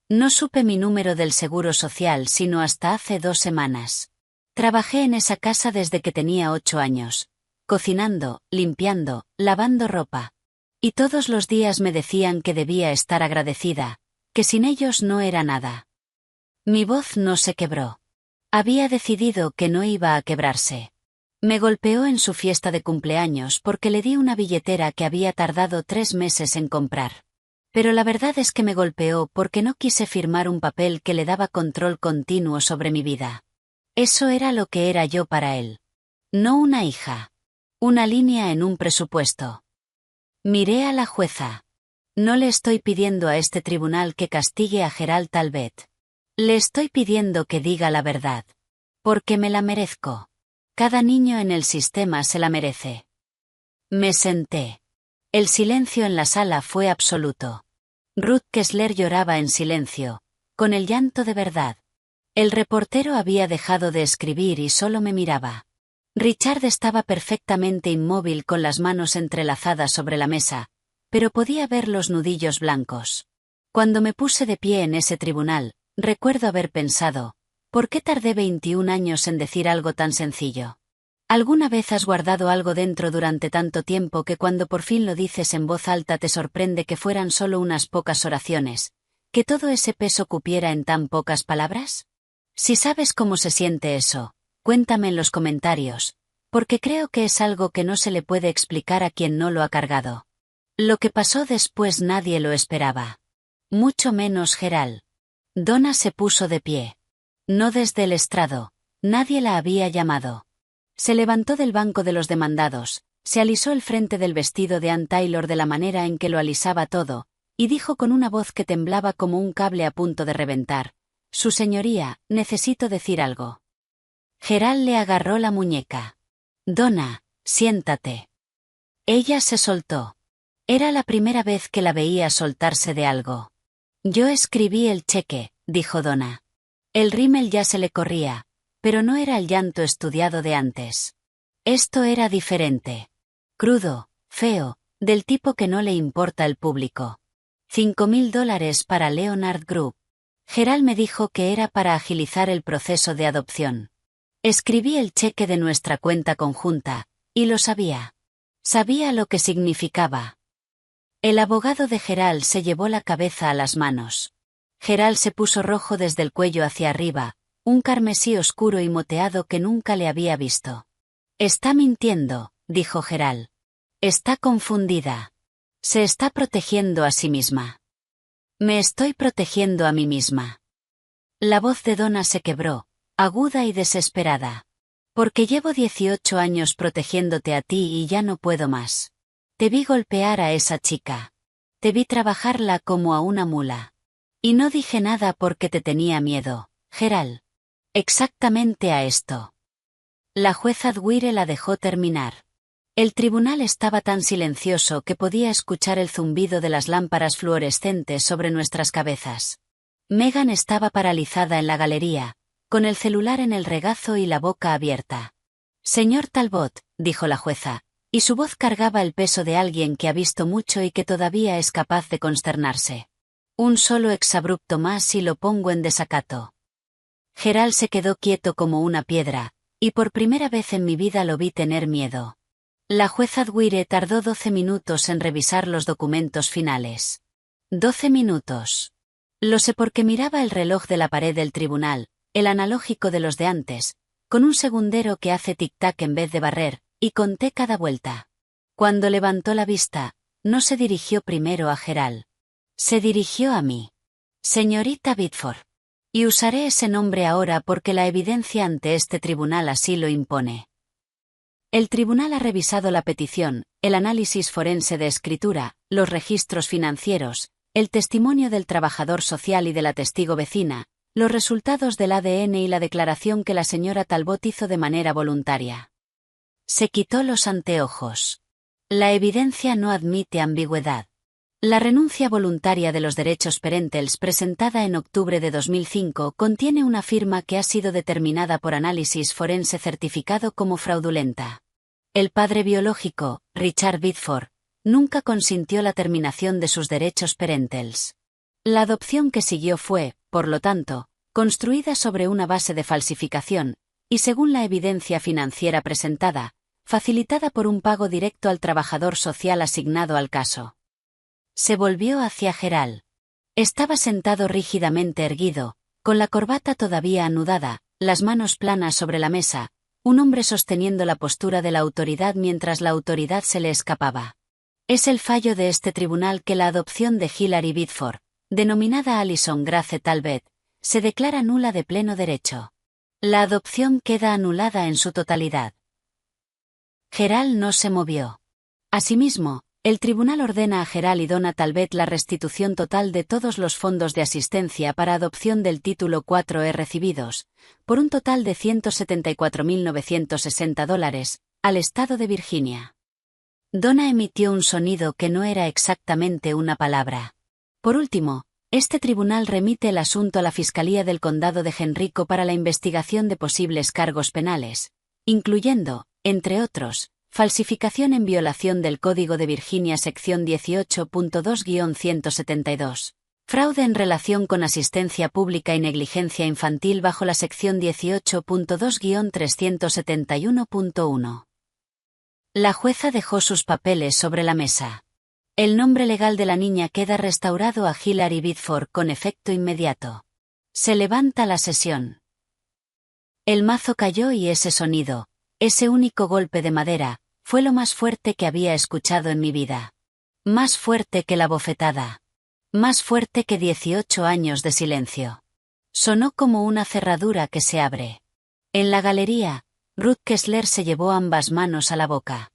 Speaker 1: No supe mi número del seguro social sino hasta hace 2 semanas. Trabajé en esa casa desde que tenía 8 años. Cocinando, limpiando, lavando ropa. Y todos los días me decían que debía estar agradecida, que sin ellos no era nada. Mi voz no se quebró. Había decidido que no iba a quebrarse. Me golpeó en su fiesta de cumpleaños porque le di una billetera que había tardado 3 meses en comprar. Pero la verdad es que me golpeó porque no quise firmar un papel que le daba control continuo sobre mi vida. Eso era lo que era yo para él. No una hija. Una línea en un presupuesto. Miré a la jueza. No le estoy pidiendo a este tribunal que castigue a Gerald Talbot. Le estoy pidiendo que diga la verdad. Porque me la merezco. Cada niño en el sistema se la merece. Me senté. El silencio en la sala fue absoluto. Ruth Kessler lloraba en silencio, con el llanto de verdad. El reportero había dejado de escribir y solo me miraba. Richard estaba perfectamente inmóvil con las manos entrelazadas sobre la mesa, pero podía ver los nudillos blancos. Cuando me puse de pie en ese tribunal, recuerdo haber pensado, ¿por qué tardé 21 años en decir algo tan sencillo? ¿Alguna vez has guardado algo dentro durante tanto tiempo que cuando por fin lo dices en voz alta te sorprende que fueran solo unas pocas oraciones, que todo ese peso cupiera en tan pocas palabras? Si sabes cómo se siente eso, cuéntame en los comentarios, porque creo que es algo que no se le puede explicar a quien no lo ha cargado. Lo que pasó después nadie lo esperaba. Mucho menos Gerald. Donna se puso de pie. No desde el estrado, nadie la había llamado. Se levantó del banco de los demandados, se alisó el frente del vestido de Ann Taylor de la manera en que lo alisaba todo, y dijo con una voz que temblaba como un cable a punto de reventar: «Su señoría, necesito decir algo». Gerald le agarró la muñeca. «Donna, siéntate». Ella se soltó. Era la primera vez que la veía soltarse de algo. «Yo escribí el cheque», dijo Donna. El rímel ya se le corría, pero no era el llanto estudiado de antes. Esto era diferente. Crudo, feo, del tipo que no le importa el público. $5.000 para Leonard Group. Gerald me dijo que era para agilizar el proceso de adopción. Escribí el cheque de nuestra cuenta conjunta, y lo sabía. Sabía lo que significaba. El abogado de Gerald se llevó la cabeza a las manos. Gerald se puso rojo desde el cuello hacia arriba, un carmesí oscuro y moteado que nunca le había visto. «Está mintiendo», dijo Gerald. «Está confundida. Se está protegiendo a sí misma». «Me estoy protegiendo a mí misma». La voz de Donna se quebró, aguda y desesperada. «Porque llevo 18 años protegiéndote a ti y ya no puedo más. Te vi golpear a esa chica. Te vi trabajarla como a una mula. Y no dije nada porque te tenía miedo, Gerald. Exactamente a esto». La jueza Dwyer la dejó terminar. El tribunal estaba tan silencioso que podía escuchar el zumbido de las lámparas fluorescentes sobre nuestras cabezas. Megan estaba paralizada en la galería, con el celular en el regazo y la boca abierta. «Señor Talbot», dijo la jueza, y su voz cargaba el peso de alguien que ha visto mucho y que todavía es capaz de consternarse. «Un solo exabrupto más y lo pongo en desacato». Gerald se quedó quieto como una piedra, y por primera vez en mi vida lo vi tener miedo. La jueza Dwyer tardó 12 minutos en revisar los documentos finales. 12 minutos. Lo sé porque miraba el reloj de la pared del tribunal, el analógico de los de antes, con un segundero que hace tic-tac en vez de barrer, y conté cada vuelta. Cuando levantó la vista, no se dirigió primero a Gerald. Se dirigió a mí. «Señorita Biddeford». Y usaré ese nombre ahora porque la evidencia ante este tribunal así lo impone. El tribunal ha revisado la petición, el análisis forense de escritura, los registros financieros, el testimonio del trabajador social y de la testigo vecina, los resultados del ADN y la declaración que la señora Talbot hizo de manera voluntaria. Se quitó los anteojos. La evidencia no admite ambigüedad. La renuncia voluntaria de los derechos parentales presentada en octubre de 2005 contiene una firma que ha sido determinada por análisis forense certificado como fraudulenta. El padre biológico, Richard Biddeford, nunca consintió la terminación de sus derechos parentales. La adopción que siguió fue, por lo tanto, construida sobre una base de falsificación, y según la evidencia financiera presentada, facilitada por un pago directo al trabajador social asignado al caso. Se volvió hacia Gerald. Estaba sentado rígidamente erguido, con la corbata todavía anudada, las manos planas sobre la mesa, un hombre sosteniendo la postura de la autoridad mientras la autoridad se le escapaba. Es el fallo de este tribunal que la adopción de Hilary Biddeford, denominada Alison Grace Talbot, se declara nula de pleno derecho. La adopción queda anulada en su totalidad. Gerald no se movió. Asimismo, el tribunal ordena a Gerald y Donna Talbot la restitución total de todos los fondos de asistencia para adopción del título 4E recibidos, por un total de $174.960, al estado de Virginia. Donna emitió un sonido que no era exactamente una palabra. Por último, este tribunal remite el asunto a la Fiscalía del Condado de Henrico para la investigación de posibles cargos penales, incluyendo, entre otros, falsificación en violación del Código de Virginia sección 18.2-172. Fraude en relación con asistencia pública y negligencia infantil bajo la sección 18.2-371.1. La jueza dejó sus papeles sobre la mesa. El nombre legal de la niña queda restaurado a Hilary Bidford con efecto inmediato. Se levanta la sesión. El mazo cayó y ese sonido, ese único golpe de madera, fue lo más fuerte que había escuchado en mi vida. Más fuerte que la bofetada. Más fuerte que 18 años de silencio. Sonó como una cerradura que se abre. En la galería, Ruth Kessler se llevó ambas manos a la boca.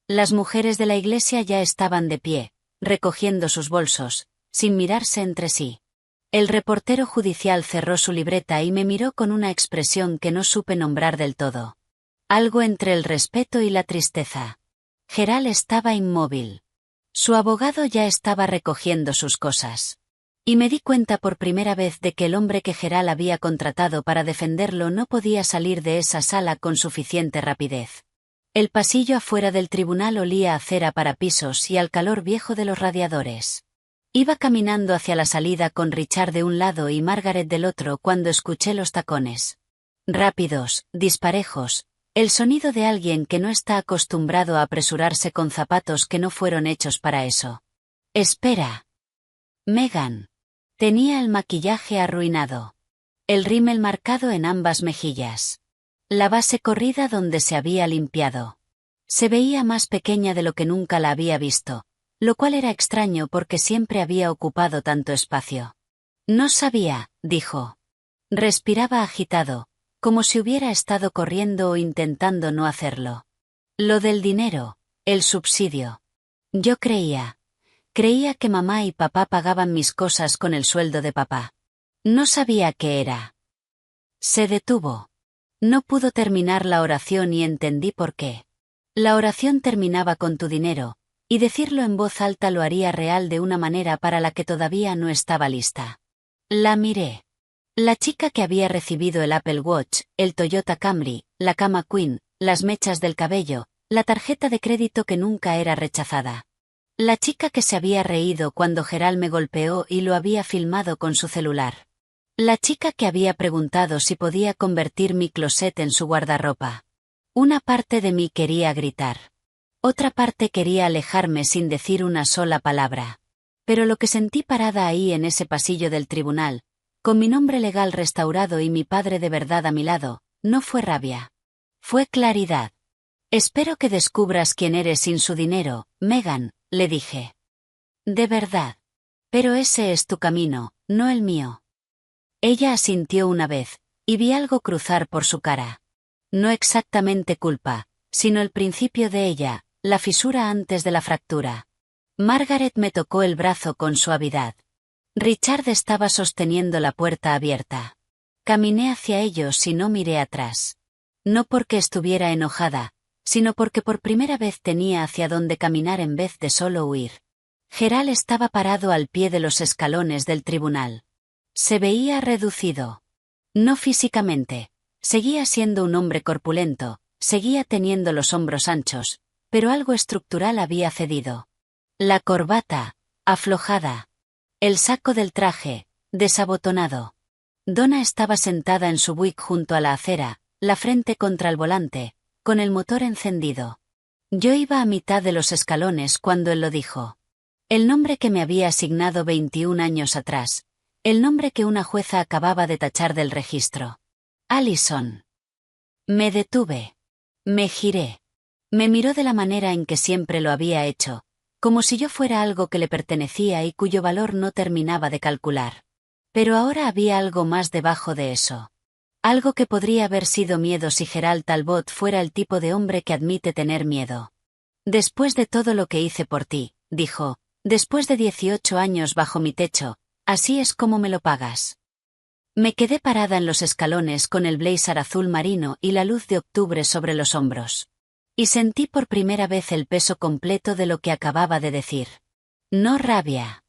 Speaker 1: Las mujeres de la iglesia ya estaban de pie, recogiendo sus bolsos, sin mirarse entre sí. El reportero judicial cerró su libreta y me miró con una expresión que no supe nombrar del todo. Algo entre el respeto y la tristeza. Gerald estaba inmóvil. Su abogado ya estaba recogiendo sus cosas. Y me di cuenta por primera vez de que el hombre que Gerald había contratado para defenderlo no podía salir de esa sala con suficiente rapidez. El pasillo afuera del tribunal olía a cera para pisos y al calor viejo de los radiadores. Iba caminando hacia la salida con Richard de un lado y Margaret del otro cuando escuché los tacones. Rápidos, disparejos, el sonido de alguien que no está acostumbrado a apresurarse con zapatos que no fueron hechos para eso. Espera. Megan. Tenía el maquillaje arruinado. El rímel marcado en ambas mejillas. La base corrida donde se había limpiado. Se veía más pequeña de lo que nunca la había visto, lo cual era extraño porque siempre había ocupado tanto espacio. No sabía, dijo. Respiraba agitado, como si hubiera estado corriendo o intentando no hacerlo. Lo del dinero, el subsidio. Yo creía que mamá y papá pagaban mis cosas con el sueldo de papá. No sabía qué era. Se detuvo. No pudo terminar la oración y entendí por qué. La oración terminaba con tu dinero, y decirlo en voz alta lo haría real de una manera para la que todavía no estaba lista. La miré. La chica que había recibido el Apple Watch, el Toyota Camry, la cama Queen, las mechas del cabello, la tarjeta de crédito que nunca era rechazada. La chica que se había reído cuando Gerald me golpeó y lo había filmado con su celular. La chica que había preguntado si podía convertir mi closet en su guardarropa. Una parte de mí quería gritar. Otra parte quería alejarme sin decir una sola palabra. Pero lo que sentí parada ahí en ese pasillo del tribunal, con mi nombre legal restaurado y mi padre de verdad a mi lado, no fue rabia. Fue claridad. Espero que descubras quién eres sin su dinero, Megan, le dije. De verdad. Pero ese es tu camino, no el mío. Ella asintió una vez, y vi algo cruzar por su cara. No exactamente culpa, sino el principio de ella, la fisura antes de la fractura. Margaret me tocó el brazo con suavidad. Richard estaba sosteniendo la puerta abierta. Caminé hacia ellos y no miré atrás. No porque estuviera enojada, sino porque por primera vez tenía hacia dónde caminar en vez de solo huir. Gerald estaba parado al pie de los escalones del tribunal. Se veía reducido. No físicamente. Seguía siendo un hombre corpulento, seguía teniendo los hombros anchos, pero algo estructural había cedido. La corbata, aflojada. El saco del traje, desabotonado. Donna estaba sentada en su Buick junto a la acera, la frente contra el volante, con el motor encendido. Yo iba a mitad de los escalones cuando él lo dijo. El nombre que me había asignado 21 años atrás. El nombre que una jueza acababa de tachar del registro. Allison. Me detuve. Me giré. Me miró de la manera en que siempre lo había hecho, como si yo fuera algo que le pertenecía y cuyo valor no terminaba de calcular. Pero ahora había algo más debajo de eso. Algo que podría haber sido miedo si Gerald Talbot fuera el tipo de hombre que admite tener miedo. Después de todo lo que hice por ti, dijo, después de 18 años bajo mi techo, así es como me lo pagas. Me quedé parada en los escalones con el blazer azul marino y la luz de octubre sobre los hombros. Y sentí por primera vez el peso completo de lo que acababa de decir. No rabia.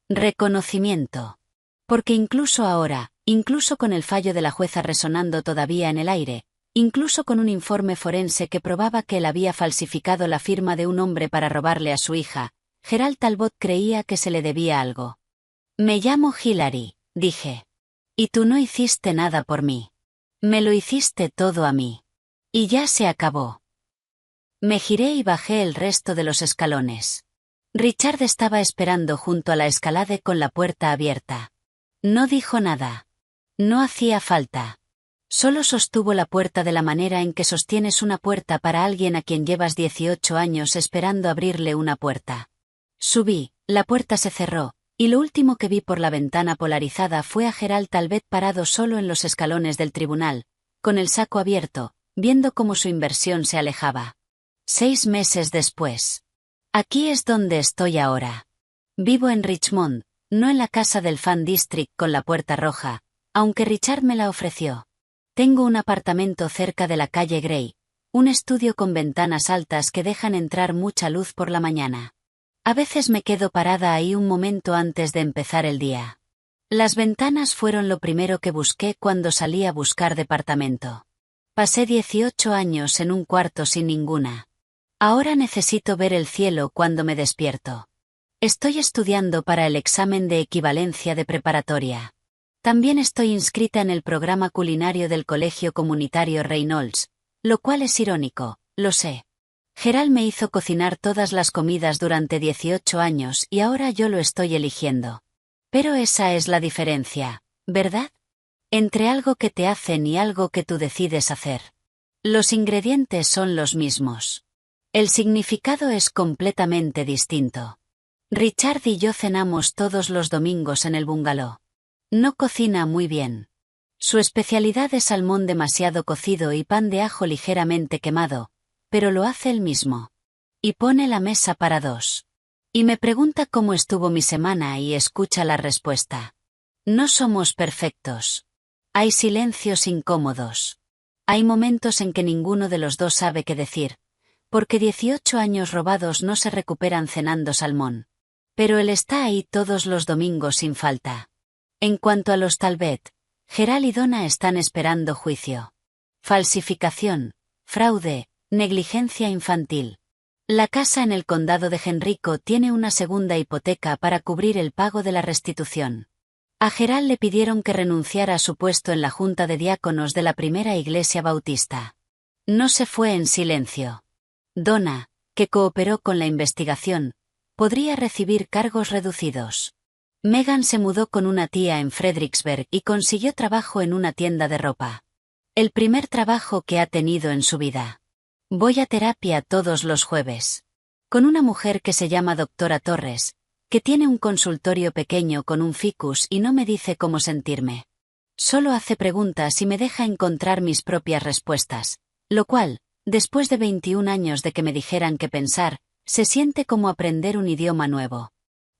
Speaker 1: Reconocimiento. Porque incluso ahora, incluso con el fallo de la jueza resonando todavía en el aire, incluso con un informe forense que probaba que él había falsificado la firma de un hombre para robarle a su hija. Gerald Talbot creía que se le debía algo. Me llamo Hilary, dije. Y tú no hiciste nada por mí. Me lo hiciste todo a mí. Y ya se acabó. Me giré y bajé el resto de los escalones. Richard estaba esperando junto a la escalade con la puerta abierta. No dijo nada. No hacía falta. Solo sostuvo la puerta de la manera en que sostienes una puerta para alguien a quien llevas 18 años esperando abrirle una puerta. Subí, la puerta se cerró, y lo último que vi por la ventana polarizada fue a Gerald Talbot parado solo en los escalones del tribunal, con el saco abierto, viendo cómo su inversión se alejaba. 6 meses después. Aquí es donde estoy ahora. Vivo en Richmond, no en la casa del Fan District con la puerta roja, aunque Richard me la ofreció. Tengo un apartamento cerca de la calle Grey, un estudio con ventanas altas que dejan entrar mucha luz por la mañana. A veces me quedo parada ahí un momento antes de empezar el día. Las ventanas fueron lo primero que busqué cuando salí a buscar departamento. Pasé 18 años en un cuarto sin ninguna. Ahora necesito ver el cielo cuando me despierto. Estoy estudiando para el examen de equivalencia de preparatoria. También estoy inscrita en el programa culinario del Colegio Comunitario Reynolds, lo cual es irónico, lo sé. Gerald me hizo cocinar todas las comidas durante 18 años y ahora yo lo estoy eligiendo. Pero esa es la diferencia, ¿verdad? Entre algo que te hacen y algo que tú decides hacer. Los ingredientes son los mismos. El significado es completamente distinto. Richard y yo cenamos todos los domingos en el bungalow. No cocina muy bien. Su especialidad es salmón demasiado cocido y pan de ajo ligeramente quemado, pero lo hace él mismo. Y pone la mesa para 2. Y me pregunta cómo estuvo mi semana y escucha la respuesta. No somos perfectos. Hay silencios incómodos. Hay momentos en que ninguno de los dos sabe qué decir, porque 18 años robados no se recuperan cenando salmón. Pero él está ahí todos los domingos sin falta. En cuanto a los Talbot, Gerald y Donna están esperando juicio. Falsificación, fraude, negligencia infantil. La casa en el condado de Henrico tiene una segunda hipoteca para cubrir el pago de la restitución. A Gerald le pidieron que renunciara a su puesto en la junta de diáconos de la primera iglesia bautista. No se fue en silencio. Donna, que cooperó con la investigación, podría recibir cargos reducidos. Megan se mudó con una tía en Fredericksburg y consiguió trabajo en una tienda de ropa. El primer trabajo que ha tenido en su vida. Voy a terapia todos los jueves. Con una mujer que se llama Doctora Torres, que tiene un consultorio pequeño con un ficus y no me dice cómo sentirme. Solo hace preguntas y me deja encontrar mis propias respuestas, lo cual, después de 21 años de que me dijeran qué pensar, se siente como aprender un idioma nuevo.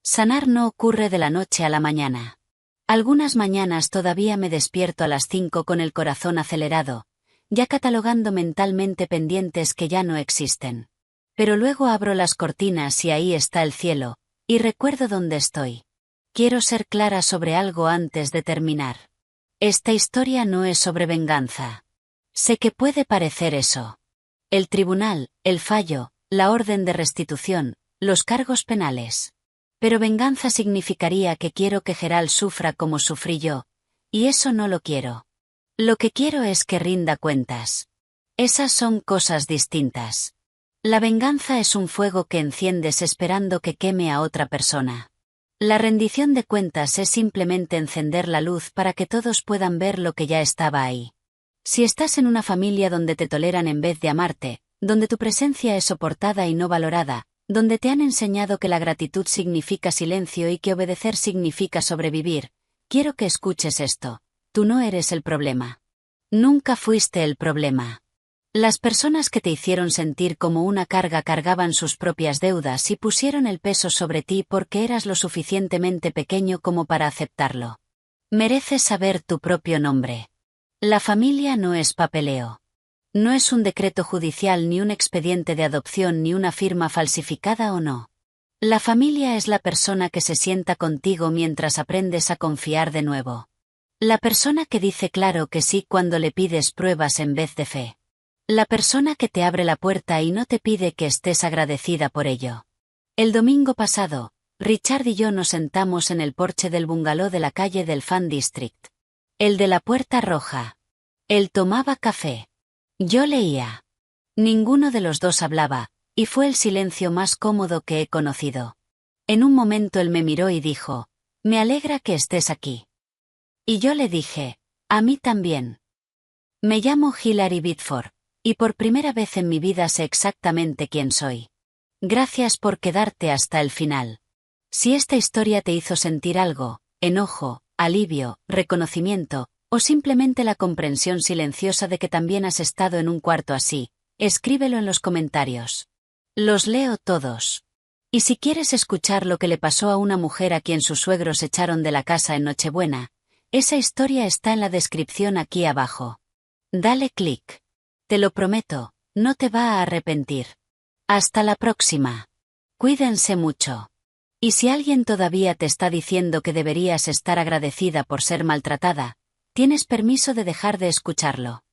Speaker 1: Sanar no ocurre de la noche a la mañana. Algunas mañanas todavía me despierto a las 5 con el corazón acelerado, ya catalogando mentalmente pendientes que ya no existen. Pero luego abro las cortinas y ahí está el cielo, y recuerdo dónde estoy. Quiero ser clara sobre algo antes de terminar. Esta historia no es sobre venganza. Sé que puede parecer eso. El tribunal, el fallo, la orden de restitución, los cargos penales. Pero venganza significaría que quiero que Gerald sufra como sufrí yo, y eso no lo quiero. Lo que quiero es que rinda cuentas. Esas son cosas distintas. La venganza es un fuego que enciendes esperando que queme a otra persona. La rendición de cuentas es simplemente encender la luz para que todos puedan ver lo que ya estaba ahí. Si estás en una familia donde te toleran en vez de amarte, donde tu presencia es soportada y no valorada, donde te han enseñado que la gratitud significa silencio y que obedecer significa sobrevivir, quiero que escuches esto. Tú no eres el problema. Nunca fuiste el problema. Las personas que te hicieron sentir como una carga cargaban sus propias deudas y pusieron el peso sobre ti porque eras lo suficientemente pequeño como para aceptarlo. Mereces saber tu propio nombre. La familia no es papeleo. No es un decreto judicial ni un expediente de adopción ni una firma falsificada o no. La familia es la persona que se sienta contigo mientras aprendes a confiar de nuevo. La persona que dice claro que sí cuando le pides pruebas en vez de fe. La persona que te abre la puerta y no te pide que estés agradecida por ello. El domingo pasado, Richard y yo nos sentamos en el porche del bungalow de la calle del Fan District. El de la puerta roja. Él tomaba café. Yo leía. Ninguno de los dos hablaba, y fue el silencio más cómodo que he conocido. En un momento él me miró y dijo, «Me alegra que estés aquí». Y yo le dije, «A mí también». Me llamo Hilary Bitford, y por primera vez en mi vida sé exactamente quién soy. Gracias por quedarte hasta el final. Si esta historia te hizo sentir algo, enojo, alivio, reconocimiento, o simplemente la comprensión silenciosa de que también has estado en un cuarto así, escríbelo en los comentarios. Los leo todos. Y si quieres escuchar lo que le pasó a una mujer a quien sus suegros echaron de la casa en Nochebuena, esa historia está en la descripción aquí abajo. Dale clic. Te lo prometo, no te va a arrepentir. Hasta la próxima. Cuídense mucho. Y si alguien todavía te está diciendo que deberías estar agradecida por ser maltratada, tienes permiso de dejar de escucharlo.